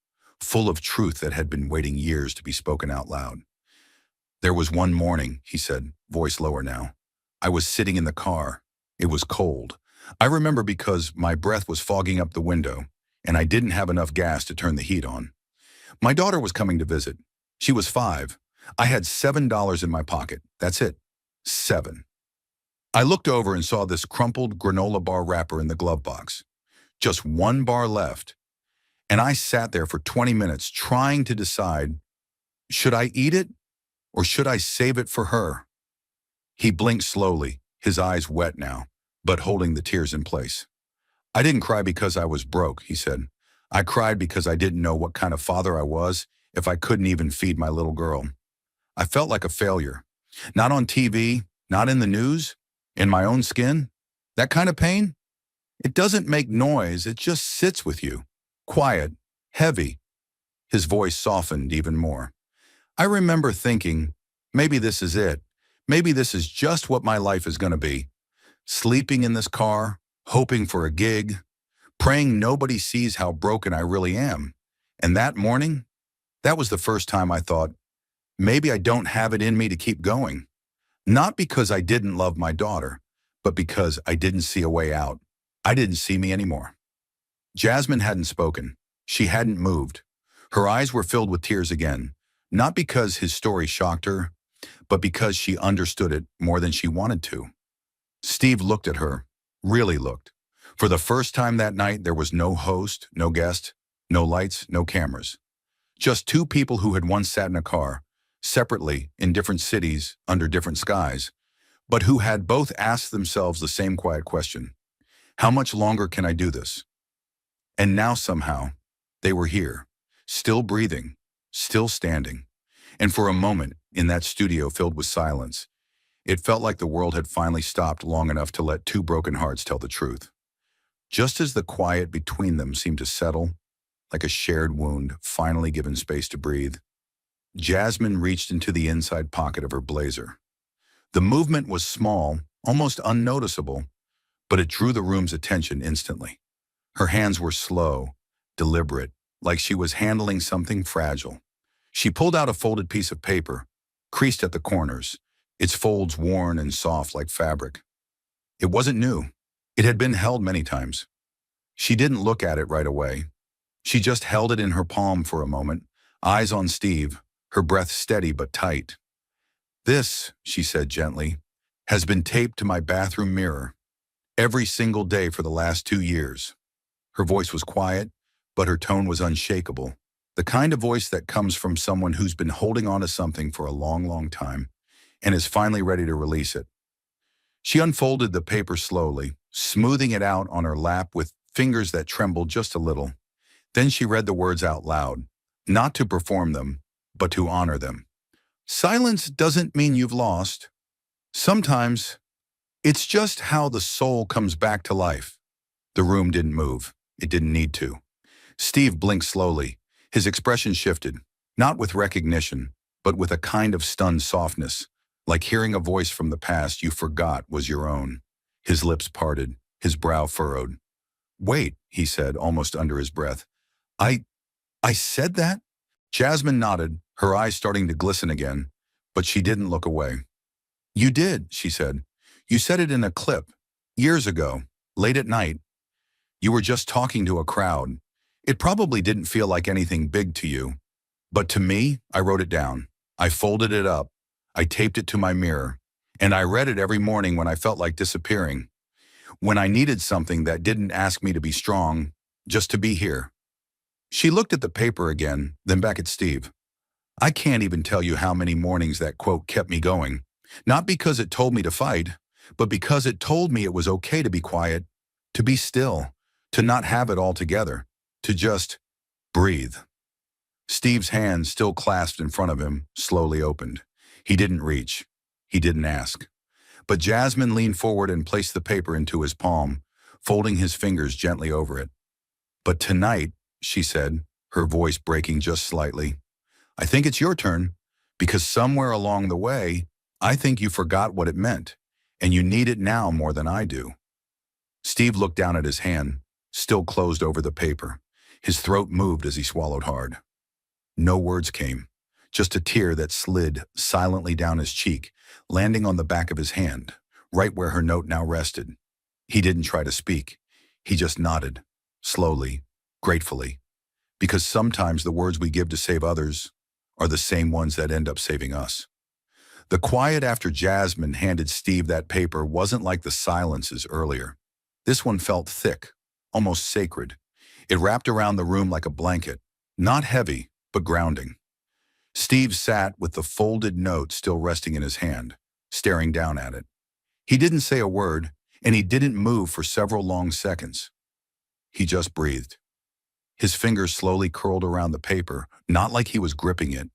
of truth that had been waiting years to be spoken out loud. There was one morning, he said, voice lower now. I was sitting in the car. It was cold. I remember because my breath was fogging up the window, and I didn't have enough gas to turn the heat on. My daughter was coming to visit. She was 5. I had $7 in my pocket. That's it. 7. I looked over and saw this crumpled granola bar wrapper in the glove box. Just 1 bar left. And I sat there for 20 minutes trying to decide, should I eat it or should I save it for her? He blinked slowly, his eyes wet now, but holding the tears in place. I didn't cry because I was broke, he said. I cried because I didn't know what kind of father I was if I couldn't even feed my little girl. I felt like a failure. Not on TV, not in the news, in my own skin. That kind of pain? It doesn't make noise, it just sits with you. Quiet, heavy. His voice softened even more. I remember thinking, maybe this is it. Maybe this is just what my life is going to be. Sleeping in this car, hoping for a gig, praying nobody sees how broken I really am. And that morning, that was the first time I thought, maybe I don't have it in me to keep going. Not because I didn't love my daughter, but because I didn't see a way out. I didn't see me anymore. Jasmine hadn't spoken. She hadn't moved. Her eyes were filled with tears again, not because his story shocked her, but because she understood it more than she wanted to. Steve looked at her, really looked. For the first time that night, there was no host, no guest, no lights, no cameras. Just two people who had once sat in a car, separately, in different cities, under different skies, but who had both asked themselves the same quiet question. How much longer can I do this? And now somehow, they were here, still breathing, still standing. And for a moment, in that studio filled with silence, it felt like the world had finally stopped long enough to let two broken hearts tell the truth. Just as the quiet between them seemed to settle, like a shared wound finally given space to breathe, Jasmine reached into the inside pocket of her blazer. The movement was small, almost unnoticeable, but it drew the room's attention instantly. Her hands were slow, deliberate, like she was handling something fragile. She pulled out a folded piece of paper, creased at the corners, its folds worn and soft like fabric. It wasn't new. It had been held many times. She didn't look at it right away. She just held it in her palm for a moment, eyes on Steve, her breath steady but tight. "This," she said gently, "has been taped to my bathroom mirror every single day for the last 2 years." Her voice was quiet, but her tone was unshakable. The kind of voice that comes from someone who's been holding on to something for a long, long time and is finally ready to release it. She unfolded the paper slowly, smoothing it out on her lap with fingers that trembled just a little. Then she read the words out loud, not to perform them, but to honor them. "Silence doesn't mean you've lost. Sometimes it's just how the soul comes back to life." The room didn't move. It didn't need to. Steve blinked slowly. His expression shifted, not with recognition, but with a kind of stunned softness, like hearing a voice from the past you forgot was your own. His lips parted, his brow furrowed. "Wait," he said, almost under his breath. I said that?" Jasmine nodded, her eyes starting to glisten again, but she didn't look away. "You did," she said. "You said it in a clip, years ago, late at night. You were just talking to a crowd. It probably didn't feel like anything big to you. But to me, I wrote it down. I folded it up. I taped it to my mirror. And I read it every morning when I felt like disappearing. When I needed something that didn't ask me to be strong, just to be here." She looked at the paper again, then back at Steve. "I can't even tell you how many mornings that quote kept me going. Not because it told me to fight, but because it told me it was okay to be quiet, to be still, to not have it all together, to just breathe." Steve's hands, still clasped in front of him, slowly opened. He didn't reach. He didn't ask. But Jasmine leaned forward and placed the paper into his palm, folding his fingers gently over it. "But tonight," she said, her voice breaking just slightly, "I think it's your turn, because somewhere along the way, I think you forgot what it meant, and you need it now more than I do." Steve looked down at his hand, still closed over the paper. His throat moved as he swallowed hard. No words came, just a tear that slid silently down his cheek, landing on the back of his hand, right where her note now rested. He didn't try to speak. He just nodded, slowly, gratefully, because sometimes the words we give to save others are the same ones that end up saving us. The quiet after Jasmine handed Steve that paper wasn't like the silences earlier. This one felt thick, almost sacred. It wrapped around the room like a blanket, not heavy, but grounding. Steve sat with the folded note still resting in his hand, staring down at it. He didn't say a word, and he didn't move for several long seconds. He just breathed. His fingers slowly curled around the paper, not like he was gripping it,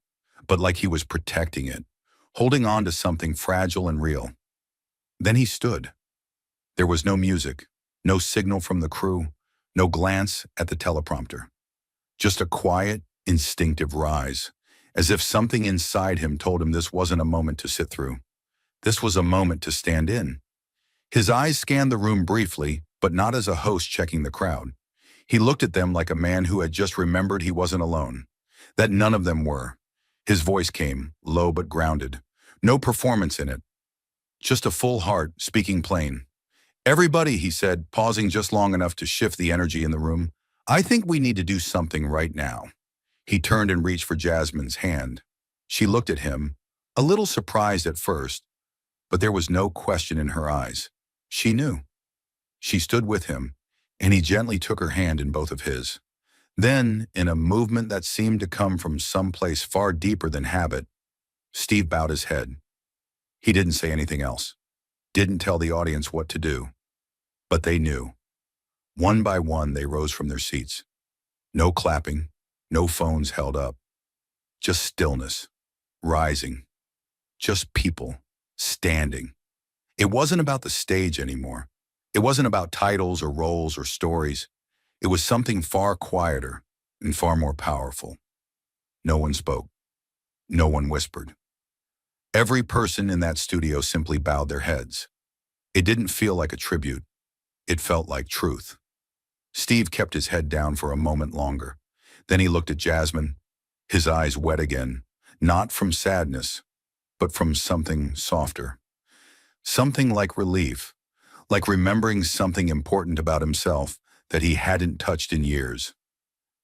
but like he was protecting it, holding on to something fragile and real. Then he stood. There was no music, no signal from the crew, no glance at the teleprompter. Just a quiet, instinctive rise, as if something inside him told him this wasn't a moment to sit through. This was a moment to stand in. His eyes scanned the room briefly, but not as a host checking the crowd. He looked at them like a man who had just remembered he wasn't alone, that none of them were. His voice came, low but grounded. No performance in it, just a full heart speaking plain. "Everybody," he said, pausing just long enough to shift the energy in the room, "I think we need to do something right now." He turned and reached for Jasmine's hand. She looked at him, a little surprised at first, but there was no question in her eyes. She knew. She stood with him, and he gently took her hand in both of his. Then, in a movement that seemed to come from someplace far deeper than habit, Steve bowed his head. He didn't say anything else, didn't tell the audience what to do, but they knew. One by one, they rose from their seats. No clapping, no phones held up, just stillness, rising, just people, standing. It wasn't about the stage anymore. It wasn't about titles or roles or stories. It was something far quieter and far more powerful. No one spoke. No one whispered. Every person in that studio simply bowed their heads. It didn't feel like a tribute. It felt like truth. Steve kept his head down for a moment longer. Then he looked at Jasmine, his eyes wet again, not from sadness, but from something softer. Something like relief, like remembering something important about himself that he hadn't touched in years.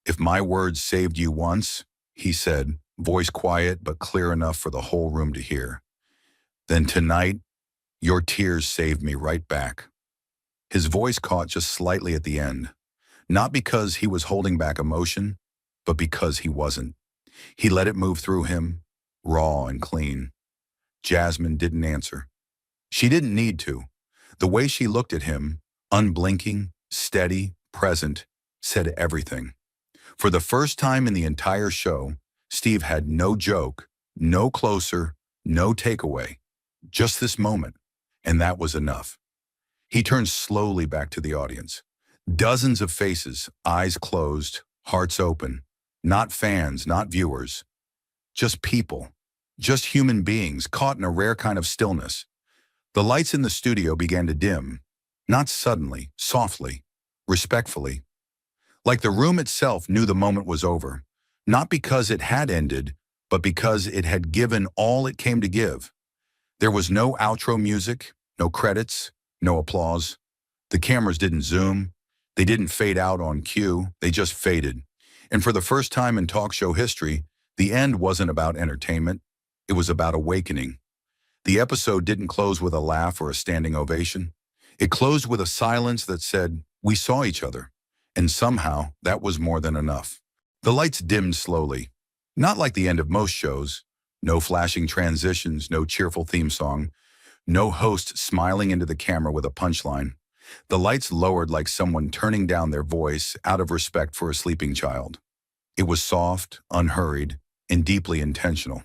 "If my words saved you once," he said, voice quiet but clear enough for the whole room to hear, "then tonight, your tears saved me right back." His voice caught just slightly at the end, not because he was holding back emotion, but because he wasn't. He let it move through him, raw and clean. Jasmine didn't answer. She didn't need to. The way she looked at him, unblinking, steady, present, said everything. For the first time in the entire show, Steve had no joke, no closer, no takeaway, just this moment, and that was enough. He turned slowly back to the audience. Dozens of faces, eyes closed, hearts open, not fans, not viewers, just people, just human beings caught in a rare kind of stillness. The lights in the studio began to dim, not suddenly, softly, respectfully, like the room itself knew the moment was over, not because it had ended, but because it had given all it came to give. There was no outro music, no credits, no applause. The cameras didn't zoom. They didn't fade out on cue. They just faded. And for the first time in talk show history, the end wasn't about entertainment. It was about awakening. The episode didn't close with a laugh or a standing ovation. It closed with a silence that said, "We saw each other." And somehow, that was more than enough. The lights dimmed slowly. Not like the end of most shows. No flashing transitions, no cheerful theme song, no host smiling into the camera with a punchline. The lights lowered like someone turning down their voice out of respect for a sleeping child. It was soft, unhurried, and deeply intentional.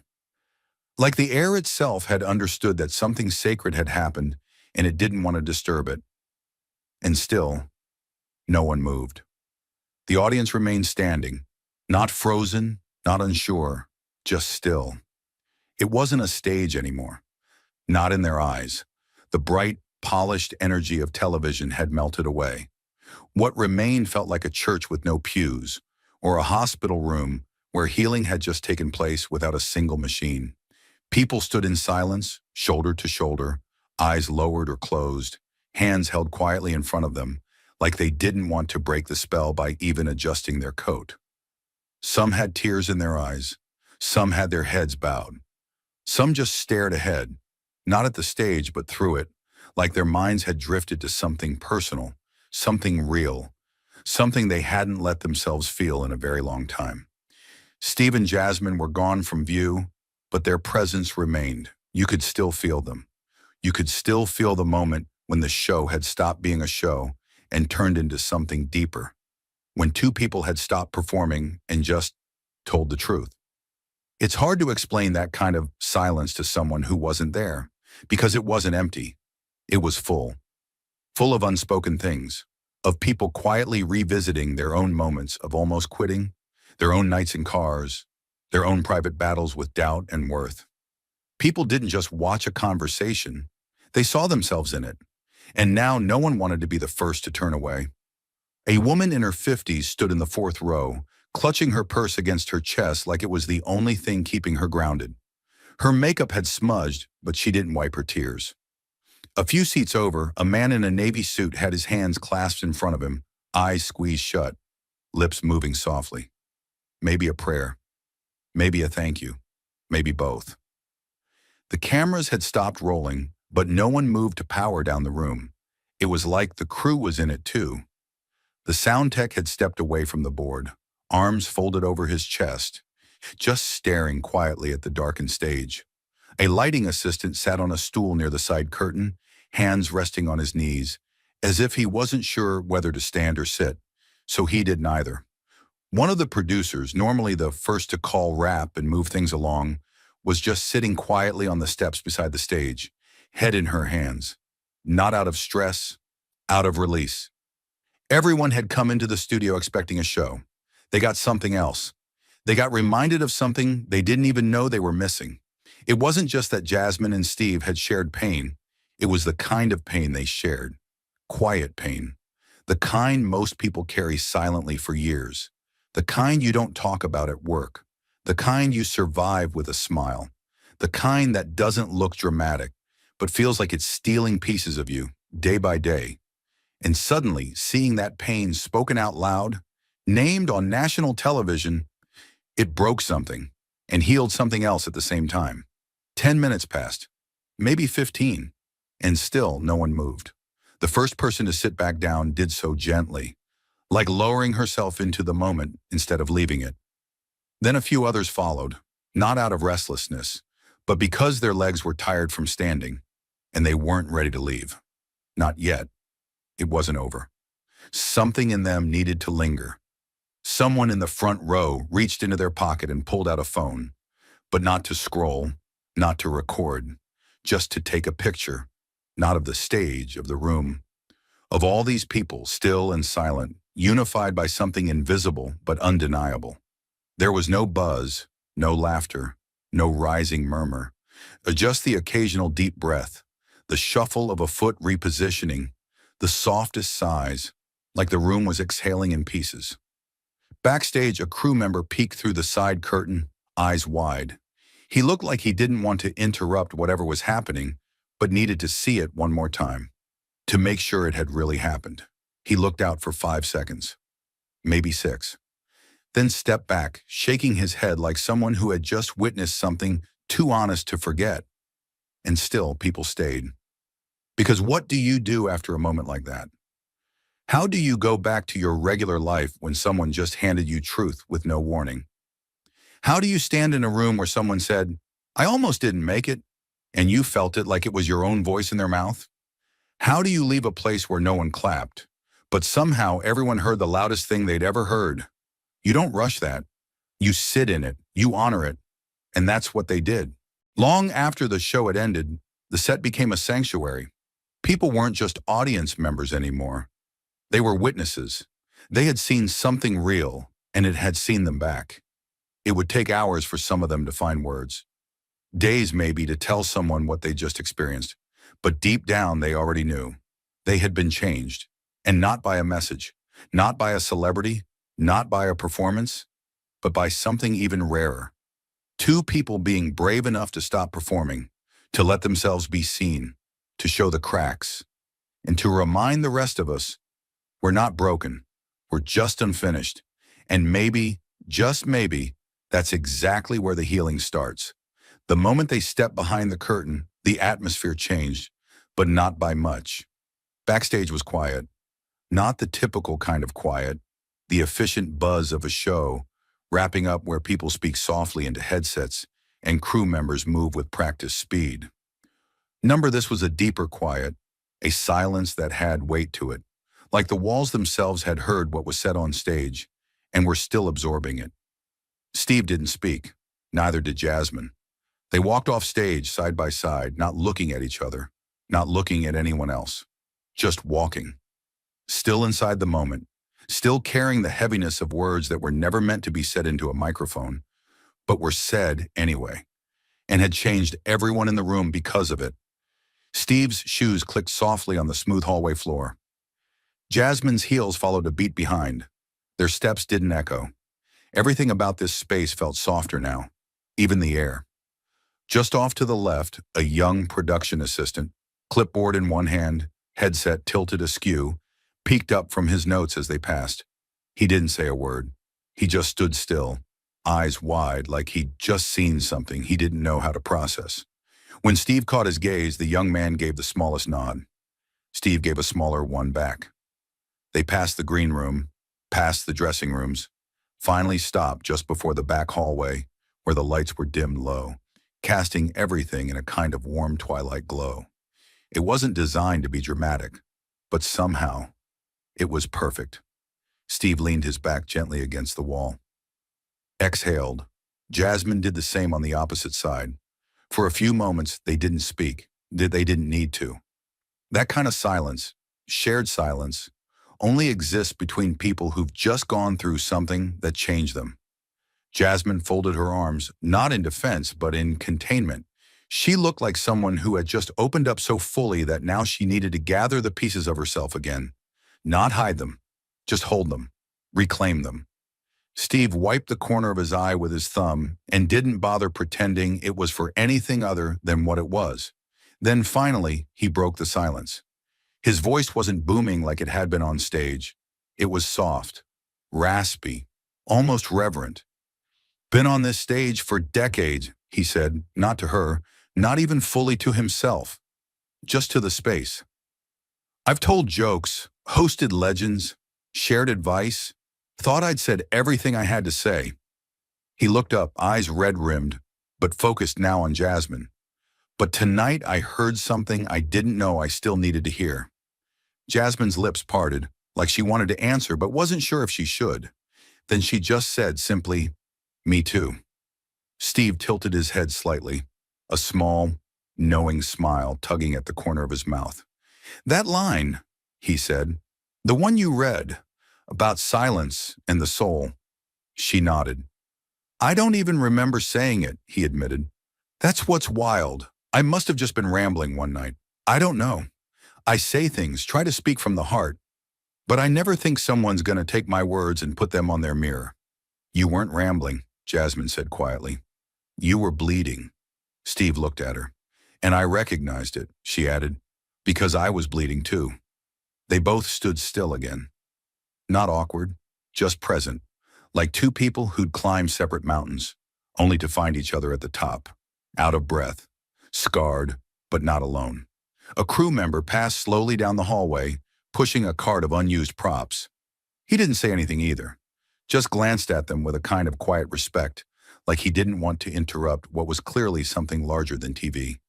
Like the air itself had understood that something sacred had happened and it didn't want to disturb it. And still, no one moved. The audience remained standing, not frozen, not unsure, just still. It wasn't a stage anymore, not in their eyes. The bright, polished energy of television had melted away. What remained felt like a church with no pews, or a hospital room where healing had just taken place without a single machine. People stood in silence, shoulder to shoulder, eyes lowered or closed, hands held quietly in front of them, like they didn't want to break the spell by even adjusting their coat. Some had tears in their eyes. Some had their heads bowed. Some just stared ahead, not at the stage but through it, like their minds had drifted to something personal, something real, something they hadn't let themselves feel in a very long time. Steve and Jasmine were gone from view, but their presence remained. You could still feel them. You could still feel the moment when the show had stopped being a show and turned into something deeper, when two people had stopped performing and just told the truth. It's hard to explain that kind of silence to someone who wasn't there, because it wasn't empty. It was full of unspoken things, of people quietly revisiting their own moments of almost quitting, their own nights in cars, their own private battles with doubt and worth. People didn't just watch a conversation, they saw themselves in it. And now no one wanted to be the first to turn away. A woman in her 50s stood in the fourth row, clutching her purse against her chest like it was the only thing keeping her grounded. Her makeup had smudged, but she didn't wipe her tears. A few seats over, a man in a navy suit had his hands clasped in front of him, eyes squeezed shut, lips moving softly. Maybe a prayer, maybe a thank you, maybe both. The cameras had stopped rolling, but no one moved to power down the room. It was like the crew was in it too. The sound tech had stepped away from the board, arms folded over his chest, just staring quietly at the darkened stage. A lighting assistant sat on a stool near the side curtain, hands resting on his knees, as if he wasn't sure whether to stand or sit, so he did neither. One of the producers, normally the first to call wrap and move things along, was just sitting quietly on the steps beside the stage, head in her hands, not out of stress, out of release. Everyone had come into the studio expecting a show. They got something else. They got reminded of something they didn't even know they were missing. It wasn't just that Jasmine and Steve had shared pain. It was the kind of pain they shared. Quiet pain. The kind most people carry silently for years. The kind you don't talk about at work. The kind you survive with a smile. The kind that doesn't look dramatic, but feels like it's stealing pieces of you, day by day. And suddenly, seeing that pain spoken out loud, named on national television, it broke something and healed something else at the same time. 10 minutes passed, maybe 15, and still no one moved. The first person to sit back down did so gently, like lowering herself into the moment instead of leaving it. Then a few others followed, not out of restlessness, but because their legs were tired from standing, and they weren't ready to leave. Not yet. It wasn't over. Something in them needed to linger. Someone in the front row reached into their pocket and pulled out a phone, but not to scroll, not to record, just to take a picture, not of the stage, of the room, of all these people, still and silent, unified by something invisible but undeniable. There was no buzz, no laughter, no rising murmur, just the occasional deep breath, the shuffle of a foot repositioning, the softest sighs, like the room was exhaling in pieces. Backstage, a crew member peeked through the side curtain, eyes wide. He looked like he didn't want to interrupt whatever was happening, but needed to see it one more time, to make sure it had really happened. He looked out for 5 seconds, maybe 6. Then stepped back, shaking his head like someone who had just witnessed something too honest to forget. And still, people stayed. Because what do you do after a moment like that? How do you go back to your regular life when someone just handed you truth with no warning? How do you stand in a room where someone said, "I almost didn't make it," and you felt it like it was your own voice in their mouth? How do you leave a place where no one clapped, but somehow everyone heard the loudest thing they'd ever heard? You don't rush that. You sit in it, you honor it, and that's what they did. Long after the show had ended, the set became a sanctuary. People weren't just audience members anymore. They were witnesses. They had seen something real, and it had seen them back. It would take hours for some of them to find words. Days maybe to tell someone what they just experienced. But deep down they already knew. They had been changed. And not by a message, not by a celebrity, not by a performance, but by something even rarer. 2 people being brave enough to stop performing, to let themselves be seen, to show the cracks, and to remind the rest of us, we're not broken, we're just unfinished. And maybe, just maybe, that's exactly where the healing starts. The moment they stepped behind the curtain, the atmosphere changed, but not by much. Backstage was quiet. Not the typical kind of quiet, the efficient buzz of a show, wrapping up where people speak softly into headsets and crew members move with practiced speed. This was a deeper quiet, a silence that had weight to it, like the walls themselves had heard what was said on stage and were still absorbing it. Steve didn't speak, neither did Jasmine. They walked off stage side by side, not looking at each other, not looking at anyone else, just walking. Still inside the moment, still carrying the heaviness of words that were never meant to be said into a microphone, but were said anyway, and had changed everyone in the room because of it. Steve's shoes clicked softly on the smooth hallway floor. Jasmine's heels followed a beat behind. Their steps didn't echo. Everything about this space felt softer now, even the air. Just off to the left, a young production assistant, clipboard in one hand, headset tilted askew, peeked up from his notes as they passed. He didn't say a word. He just stood still, eyes wide like he'd just seen something he didn't know how to process. When Steve caught his gaze, the young man gave the smallest nod. Steve gave a smaller one back. They passed the green room, past the dressing rooms, finally stopped just before the back hallway where the lights were dimmed low, casting everything in a kind of warm twilight glow. It wasn't designed to be dramatic, but somehow it was perfect. Steve leaned his back gently against the wall. Exhaled. Jasmine did the same on the opposite side. For a few moments, they didn't speak. They didn't need to. That kind of silence, shared silence, only exists between people who've just gone through something that changed them. Jasmine folded her arms, not in defense, but in containment. She looked like someone who had just opened up so fully that now she needed to gather the pieces of herself again. Not hide them, just hold them, reclaim them. Steve wiped the corner of his eye with his thumb and didn't bother pretending it was for anything other than what it was. Then finally, he broke the silence. His voice wasn't booming like it had been on stage. It was soft, raspy, almost reverent. Been on this stage for decades, he said, not to her, not even fully to himself, just to the space. I've told jokes, hosted legends, shared advice, thought I'd said everything I had to say. He looked up, eyes red-rimmed, but focused now on Jasmine. But tonight I heard something I didn't know I still needed to hear. Jasmine's lips parted, like she wanted to answer but wasn't sure if she should. Then she just said simply, "Me too." Steve tilted his head slightly, a small, knowing smile tugging at the corner of his mouth. "That line," he said, "the one you read, about silence and the soul." She nodded. "I don't even remember saying it," he admitted. "That's what's wild. I must have just been rambling one night. I don't know. I say things, try to speak from the heart, but I never think someone's going to take my words and put them on their mirror." "You weren't rambling," Jasmine said quietly. "You were bleeding." Steve looked at her. "And I recognized it," she added, "because I was bleeding too." They both stood still again. Not awkward, just present, like two people who'd climbed separate mountains, only to find each other at the top, out of breath, scarred, but not alone. A crew member passed slowly down the hallway, pushing a cart of unused props. He didn't say anything either, just glanced at them with a kind of quiet respect, like he didn't want to interrupt what was clearly something larger than TV.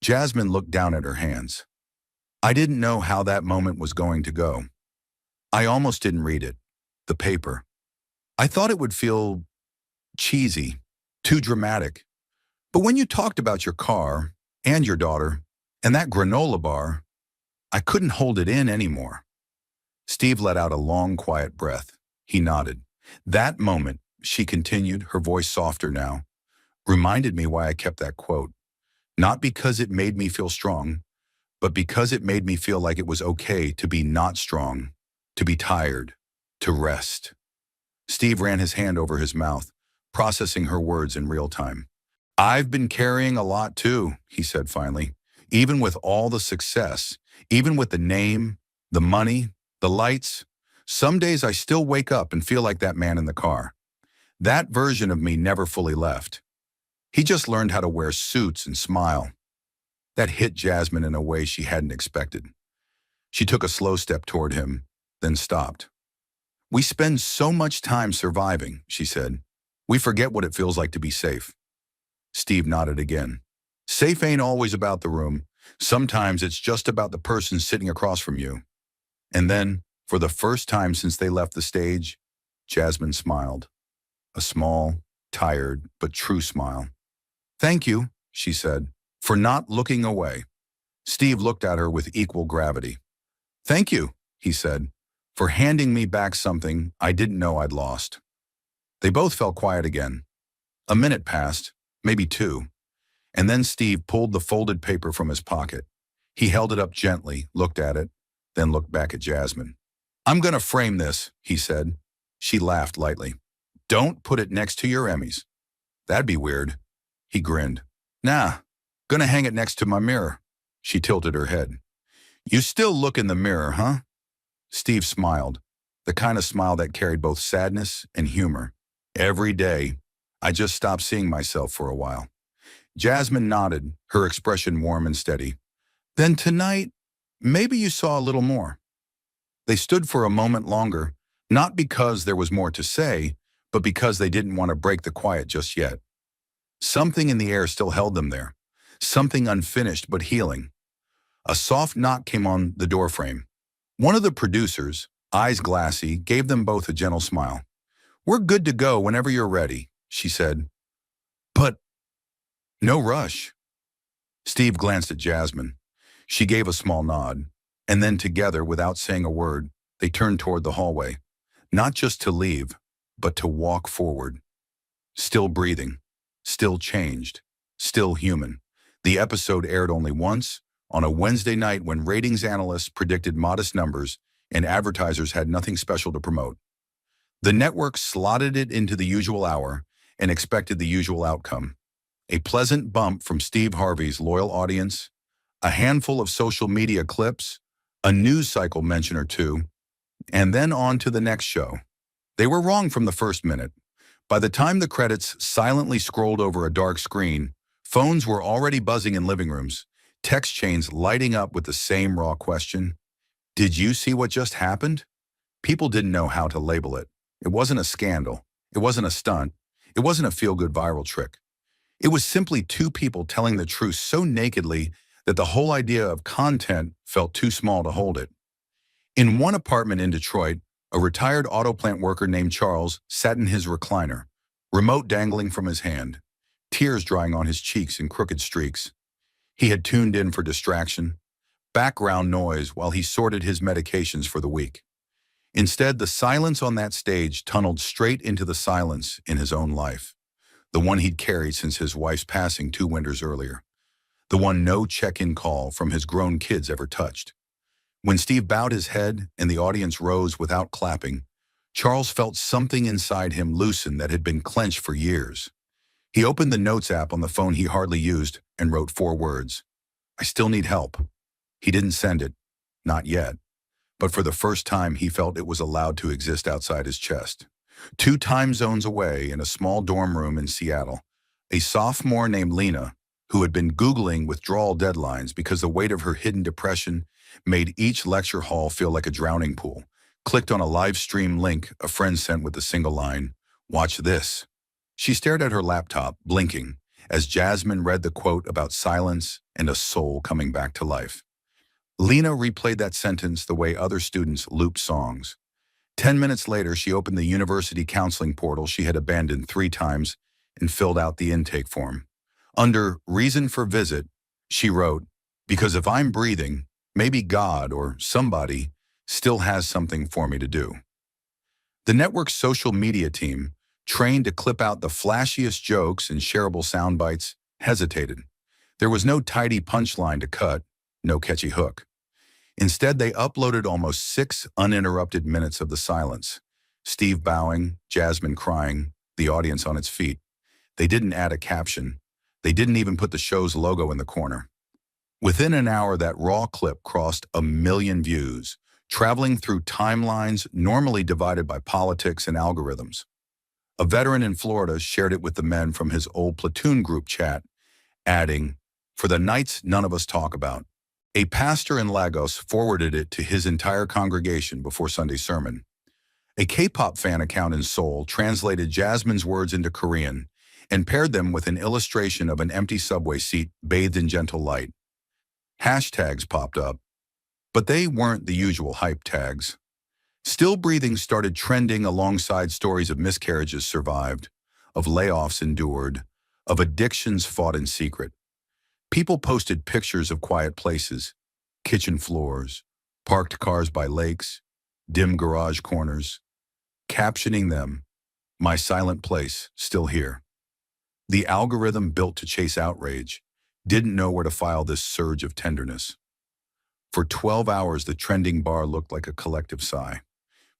Jasmine looked down at her hands. "I didn't know how that moment was going to go. I almost didn't read it, the paper. I thought it would feel cheesy, too dramatic. But when you talked about your car and your daughter and that granola bar, I couldn't hold it in anymore." Steve let out a long, quiet breath. He nodded. "That moment," she continued, her voice softer now, "reminded me why I kept that quote. Not because it made me feel strong, but because it made me feel like it was okay to be not strong, to be tired, to rest." Steve ran his hand over his mouth, processing her words in real time. "I've been carrying a lot too," he said finally. "Even with all the success, even with the name, the money, the lights, some days I still wake up and feel like that man in the car. That version of me never fully left. He just learned how to wear suits and smile." That hit Jasmine in a way she hadn't expected. She took a slow step toward him, then stopped. "We spend so much time surviving," she said. "We forget what it feels like to be safe." Steve nodded again. "Safe ain't always about the room. Sometimes it's just about the person sitting across from you." And then, for the first time since they left the stage, Jasmine smiled. A small, tired, but true smile. "Thank you," she said, "for not looking away." Steve looked at her with equal gravity. "Thank you," he said, "for handing me back something I didn't know I'd lost." They both fell quiet again. A minute passed, maybe two, and then Steve pulled the folded paper from his pocket. He held it up gently, looked at it, then looked back at Jasmine. "I'm gonna frame this," he said. She laughed lightly. "Don't put it next to your Emmys. That'd be weird." He grinned. "Nah, gonna hang it next to my mirror." She tilted her head. "You still look in the mirror, huh?" Steve smiled, the kind of smile that carried both sadness and humor. "Every day. I just stopped seeing myself for a while." Jasmine nodded, her expression warm and steady. "Then tonight, maybe you saw a little more." They stood for a moment longer, not because there was more to say, but because they didn't want to break the quiet just yet. Something in the air still held them there, something unfinished but healing. A soft knock came on the doorframe. One of the producers, eyes glassy, gave them both a gentle smile. "We're good to go whenever you're ready," she said. "But no rush." Steve glanced at Jasmine. She gave a small nod, and then together, without saying a word, they turned toward the hallway, not just to leave, but to walk forward. Still breathing, still changed, still human. The episode aired only once, on a Wednesday night when ratings analysts predicted modest numbers and advertisers had nothing special to promote. The network slotted it into the usual hour and expected the usual outcome. A pleasant bump from Steve Harvey's loyal audience, a handful of social media clips, a news cycle mention or two, and then on to the next show. They were wrong from the first minute. By the time the credits silently scrolled over a dark screen, phones were already buzzing in living rooms, text chains lighting up with the same raw question. "Did you see what just happened?" People didn't know how to label it. It wasn't a scandal. It wasn't a stunt. It wasn't a feel-good viral trick. It was simply two people telling the truth so nakedly that the whole idea of content felt too small to hold it. In one apartment in Detroit, a retired auto plant worker named Charles sat in his recliner, remote dangling from his hand, tears drying on his cheeks in crooked streaks. He had tuned in for distraction, background noise while he sorted his medications for the week. Instead, the silence on that stage tunneled straight into the silence in his own life, the one he'd carried since his wife's passing 2 winters earlier, the one no check-in call from his grown kids ever touched. When Steve bowed his head and the audience rose without clapping, Charles felt something inside him loosen that had been clenched for years. He opened the notes app on the phone he hardly used and wrote 4 words. "I still need help." He didn't send it, not yet, but for the first time he felt it was allowed to exist outside his chest. 2 time zones away, in a small dorm room in Seattle, a sophomore named Lena, who had been Googling withdrawal deadlines because the weight of her hidden depression made each lecture hall feel like a drowning pool, clicked on a live stream link a friend sent with the single line, "Watch this." She stared at her laptop, blinking, as Jasmine read the quote about silence and a soul coming back to life. Lena replayed that sentence the way other students looped songs. 10 minutes later, she opened the university counseling portal she had abandoned 3 times and filled out the intake form. Under "Reason for Visit," she wrote, "Because if I'm breathing, maybe God or somebody still has something for me to do." The network's social media team, trained to clip out the flashiest jokes and shareable sound bites, hesitated. There was no tidy punchline to cut, no catchy hook. Instead, they uploaded almost 6 uninterrupted minutes of the silence. Steve bowing, Jasmine crying, the audience on its feet. They didn't add a caption. They didn't even put the show's logo in the corner. Within an hour, that raw clip crossed 1 million views, traveling through timelines normally divided by politics and algorithms. A veteran in Florida shared it with the men from his old platoon group chat, adding, "For the nights none of us talk about." A pastor in Lagos forwarded it to his entire congregation before Sunday sermon. A K-pop fan account in Seoul translated Jasmine's words into Korean and paired them with an illustration of an empty subway seat bathed in gentle light. Hashtags popped up, but they weren't the usual hype tags. Still Breathing started trending alongside stories of miscarriages survived, of layoffs endured, of addictions fought in secret. People posted pictures of quiet places, kitchen floors, parked cars by lakes, dim garage corners, captioning them, "My silent place, still here." The algorithm built to chase outrage didn't know where to file this surge of tenderness. For 12 hours, the trending bar looked like a collective sigh.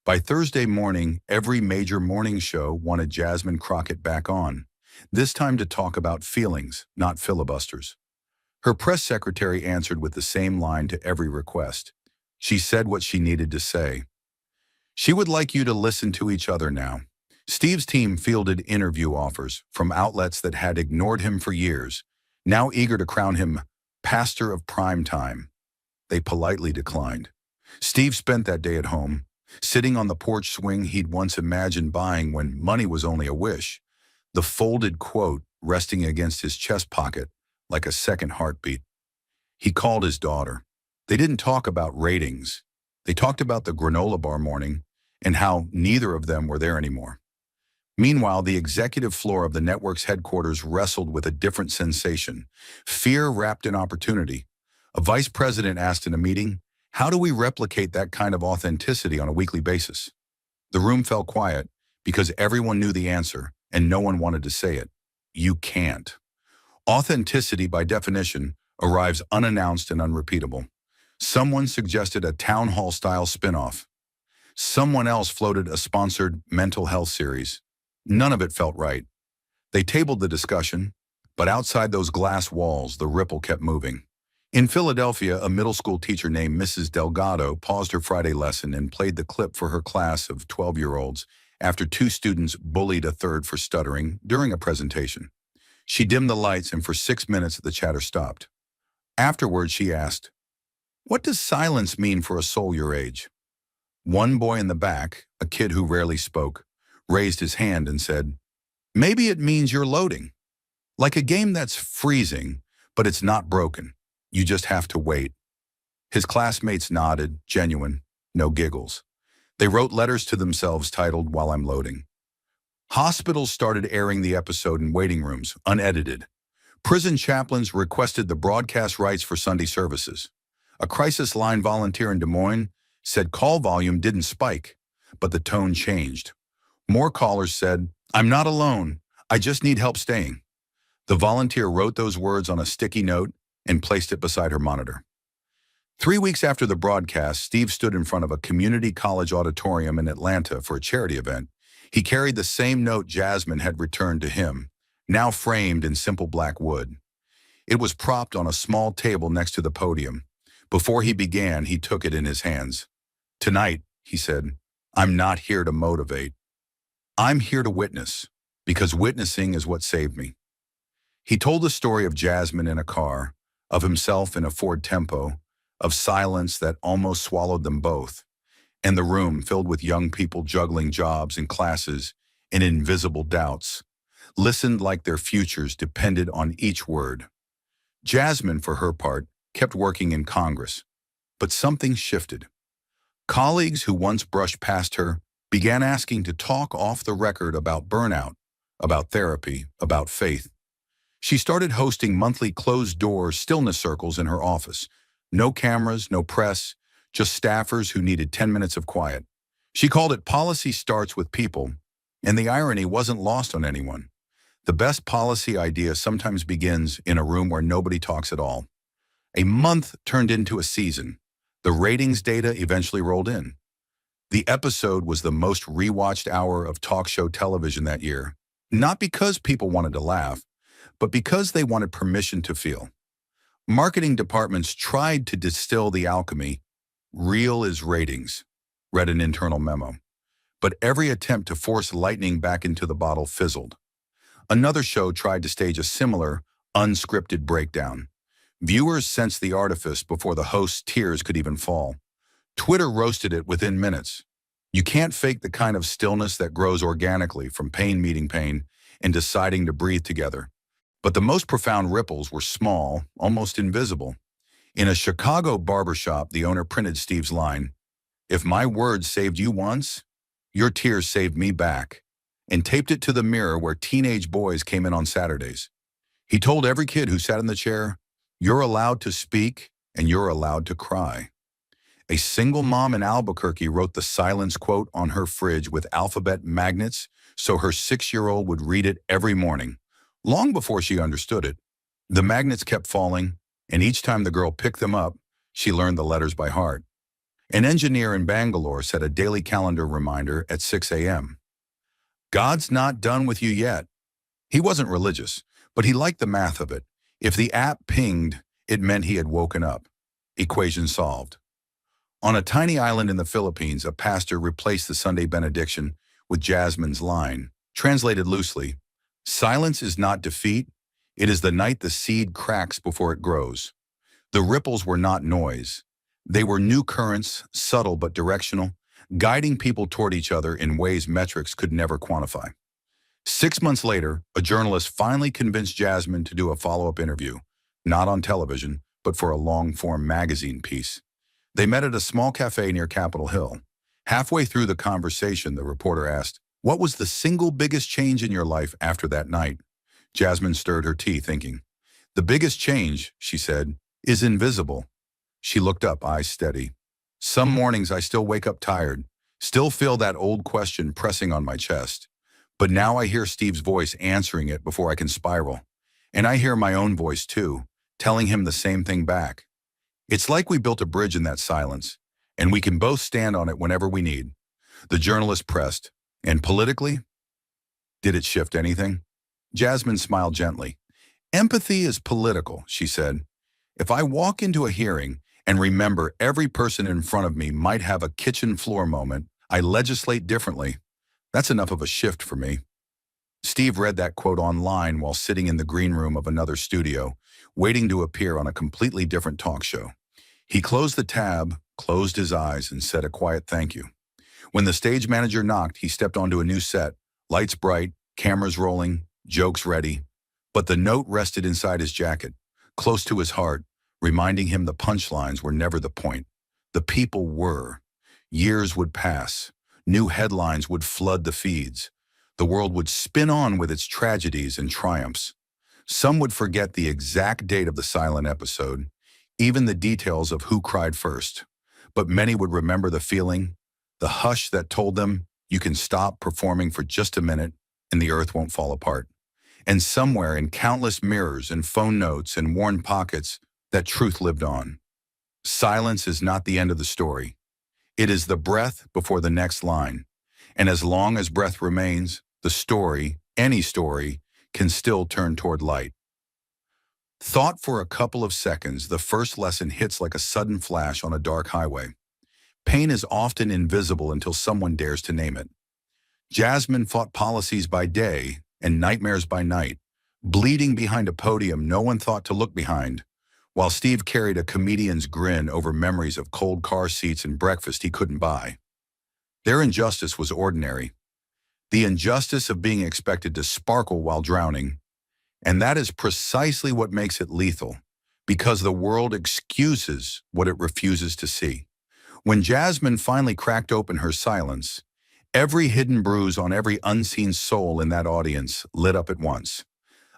By Thursday morning, every major morning show wanted Jasmine Crockett back on, this time to talk about feelings, not filibusters. Her press secretary answered with the same line to every request. She said what she needed to say. She would like you to listen to each other now. Steve's team fielded interview offers from outlets that had ignored him for years, now eager to crown him pastor of prime time. They politely declined. Steve spent that day at home, sitting on the porch swing he'd once imagined buying when money was only a wish, the folded quote resting against his chest pocket like a second heartbeat. He called his daughter. They didn't talk about ratings. They talked about the granola bar morning and how neither of them were there anymore. Meanwhile, the executive floor of the network's headquarters wrestled with a different sensation, fear wrapped in opportunity. A vice president asked in a meeting, "How do we replicate that kind of authenticity on a weekly basis?" The room fell quiet because everyone knew the answer and no one wanted to say it. You can't. Authenticity, by definition, arrives unannounced and unrepeatable. Someone suggested a town hall-style spin-off. Someone else floated a sponsored mental health series. None of it felt right. They tabled the discussion, but outside those glass walls, the ripple kept moving. In Philadelphia, a middle school teacher named Mrs. Delgado paused her Friday lesson and played the clip for her class of 12-year-olds after two students bullied a third for stuttering during a presentation. She dimmed the lights, and for 6 minutes the chatter stopped. Afterwards, she asked, "What does silence mean for a soul your age?" One boy in the back, a kid who rarely spoke, raised his hand and said, "Maybe it means you're loading. Like a game that's freezing, but it's not broken. You just have to wait." His classmates nodded, genuine, no giggles. They wrote letters to themselves titled, "While I'm Loading." Hospitals started airing the episode in waiting rooms, unedited. Prison chaplains requested the broadcast rights for Sunday services. A crisis line volunteer in Des Moines said call volume didn't spike, but the tone changed. More callers said, "I'm not alone. I just need help staying." The volunteer wrote those words on a sticky note and placed it beside her monitor. 3 weeks after the broadcast, Steve stood in front of a community college auditorium in Atlanta for a charity event. He carried the same note Jasmine had returned to him, now framed in simple black wood. It was propped on a small table next to the podium. Before he began, he took it in his hands. "Tonight," he said, "I'm not here to motivate. I'm here to witness, because witnessing is what saved me." He told the story of Jasmine in a car, of himself in a Ford Tempo, of silence that almost swallowed them both, and the room filled with young people juggling jobs and classes and invisible doubts, listened like their futures depended on each word. Jasmine, for her part, kept working in Congress, but something shifted. Colleagues who once brushed past her began asking to talk off the record about burnout, about therapy, about faith. She started hosting monthly closed-door stillness circles in her office. No cameras, no press, just staffers who needed 10 minutes of quiet. She called it "Policy Starts with People," and the irony wasn't lost on anyone. The best policy idea sometimes begins in a room where nobody talks at all. A month turned into a season. The ratings data eventually rolled in. The episode was the most rewatched hour of talk show television that year, not because people wanted to laugh, but because they wanted permission to feel. Marketing departments tried to distill the alchemy. "Real is ratings," read an internal memo. But every attempt to force lightning back into the bottle fizzled. Another show tried to stage a similar, unscripted breakdown. Viewers sensed the artifice before the host's tears could even fall. Twitter roasted it within minutes. You can't fake the kind of stillness that grows organically from pain meeting pain and deciding to breathe together. But the most profound ripples were small, almost invisible. In a Chicago barbershop, the owner printed Steve's line, "If my words saved you once, your tears saved me back," and taped it to the mirror where teenage boys came in on Saturdays. He told every kid who sat in the chair, "You're allowed to speak and you're allowed to cry." A single mom in Albuquerque wrote the silence quote on her fridge with alphabet magnets so her 6-year-old would read it every morning. Long before she understood it, the magnets kept falling, and each time the girl picked them up, she learned the letters by heart. An engineer in Bangalore set a daily calendar reminder at 6 a.m. God's not done with you yet. He wasn't religious, but he liked the math of it. If the app pinged, it meant he had woken up. Equation solved. On a tiny island in the Philippines, a pastor replaced the Sunday benediction with Jasmine's line, translated loosely, "Silence is not defeat, it is the night the seed cracks before it grows." The ripples were not noise. They were new currents, subtle but directional, guiding people toward each other in ways metrics could never quantify. 6 months later, a journalist finally convinced Jasmine to do a follow-up interview, not on television, but for a long-form magazine piece. They met at a small cafe near Capitol Hill. Halfway through the conversation, the reporter asked, "What was the single biggest change in your life after that night?" Jasmine stirred her tea, thinking. "The biggest change," she said, "is invisible." She looked up, eyes steady. "Some mornings I still wake up tired, still feel that old question pressing on my chest. But now I hear Steve's voice answering it before I can spiral. And I hear my own voice too, telling him the same thing back. It's like we built a bridge in that silence, and we can both stand on it whenever we need." The journalist pressed, "And politically? Did it shift anything?" Jasmine smiled gently. "Empathy is political," she said. "If I walk into a hearing and remember every person in front of me might have a kitchen floor moment, I legislate differently. That's enough of a shift for me." Steve read that quote online while sitting in the green room of another studio, waiting to appear on a completely different talk show. He closed the tab, closed his eyes, and said a quiet thank you. When the stage manager knocked, he stepped onto a new set, lights bright, cameras rolling, jokes ready. But the note rested inside his jacket, close to his heart, reminding him the punchlines were never the point. The people were. Years would pass. New headlines would flood the feeds. The world would spin on with its tragedies and triumphs. Some would forget the exact date of the silent episode, even the details of who cried first. But many would remember the feeling, the hush that told them, you can stop performing for just a minute and the earth won't fall apart. And somewhere in countless mirrors and phone notes and worn pockets, that truth lived on. Silence is not the end of the story. It is the breath before the next line. And as long as breath remains, the story, any story, can still turn toward light. Thought for a couple of seconds, the first lesson hits like a sudden flash on a dark highway. Pain is often invisible until someone dares to name it. Jasmine fought policies by day and nightmares by night, bleeding behind a podium no one thought to look behind, while Steve carried a comedian's grin over memories of cold car seats and breakfast he couldn't buy. Their injustice was ordinary. The injustice of being expected to sparkle while drowning. And that is precisely what makes it lethal, because the world excuses what it refuses to see. When Jasmine finally cracked open her silence, every hidden bruise on every unseen soul in that audience lit up at once.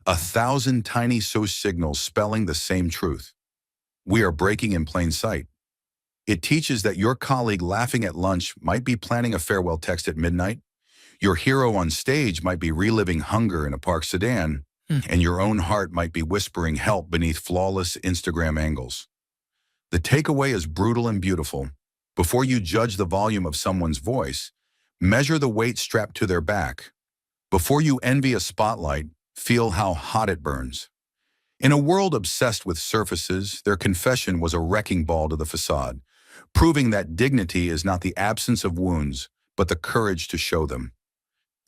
1,000 tiny signals spelling the same truth. We are breaking in plain sight. It teaches that your colleague laughing at lunch might be planning a farewell text at midnight. Your hero on stage might be reliving hunger in a park sedan, and your own heart might be whispering help beneath flawless Instagram angles. The takeaway is brutal and beautiful. Before you judge the volume of someone's voice, measure the weight strapped to their back. Before you envy a spotlight, feel how hot it burns. In a world obsessed with surfaces, their confession was a wrecking ball to the facade, proving that dignity is not the absence of wounds, but the courage to show them.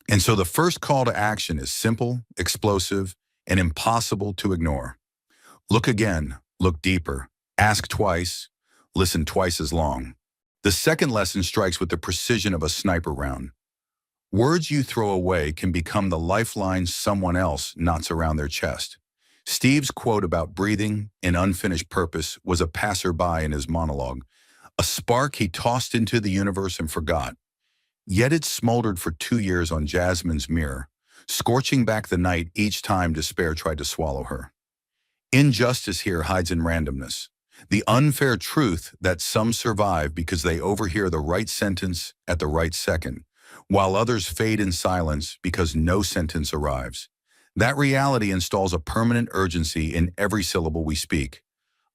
And so the first call to action is simple, explosive, and impossible to ignore. Look again, look deeper, ask twice, listen twice as long. The second lesson strikes with the precision of a sniper round. Words you throw away can become the lifeline someone else knots around their chest. Steve's quote about breathing and unfinished purpose was a passerby in his monologue, a spark he tossed into the universe and forgot. Yet it smoldered for 2 years on Jasmine's mirror, scorching back the night each time despair tried to swallow her. Injustice here hides in randomness, the unfair truth that some survive because they overhear the right sentence at the right second, while others fade in silence because no sentence arrives. That reality installs a permanent urgency in every syllable we speak.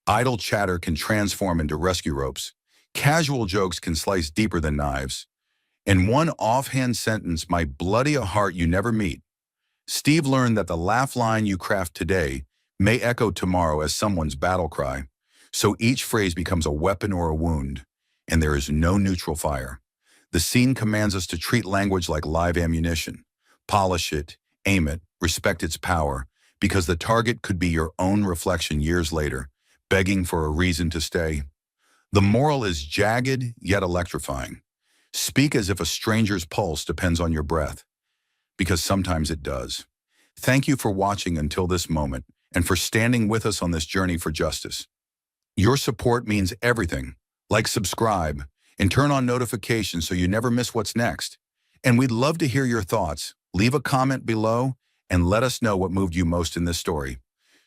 Idle chatter can transform into rescue ropes. Casual jokes can slice deeper than knives. And one offhand sentence might bloody a heart you never meet. Steve learned that the laugh line you craft today may echo tomorrow as someone's battle cry. So each phrase becomes a weapon or a wound, and there is no neutral fire. The scene commands us to treat language like live ammunition. Polish it, aim it, respect its power, because the target could be your own reflection years later, begging for a reason to stay. The moral is jagged yet electrifying. Speak as if a stranger's pulse depends on your breath, because sometimes it does. Thank you for watching until this moment and for standing with us on this journey for justice. Your support means everything. Like, subscribe, and turn on notifications so you never miss what's next. And we'd love to hear your thoughts. Leave a comment below and let us know what moved you most in this story.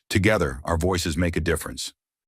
Together, our voices make a difference.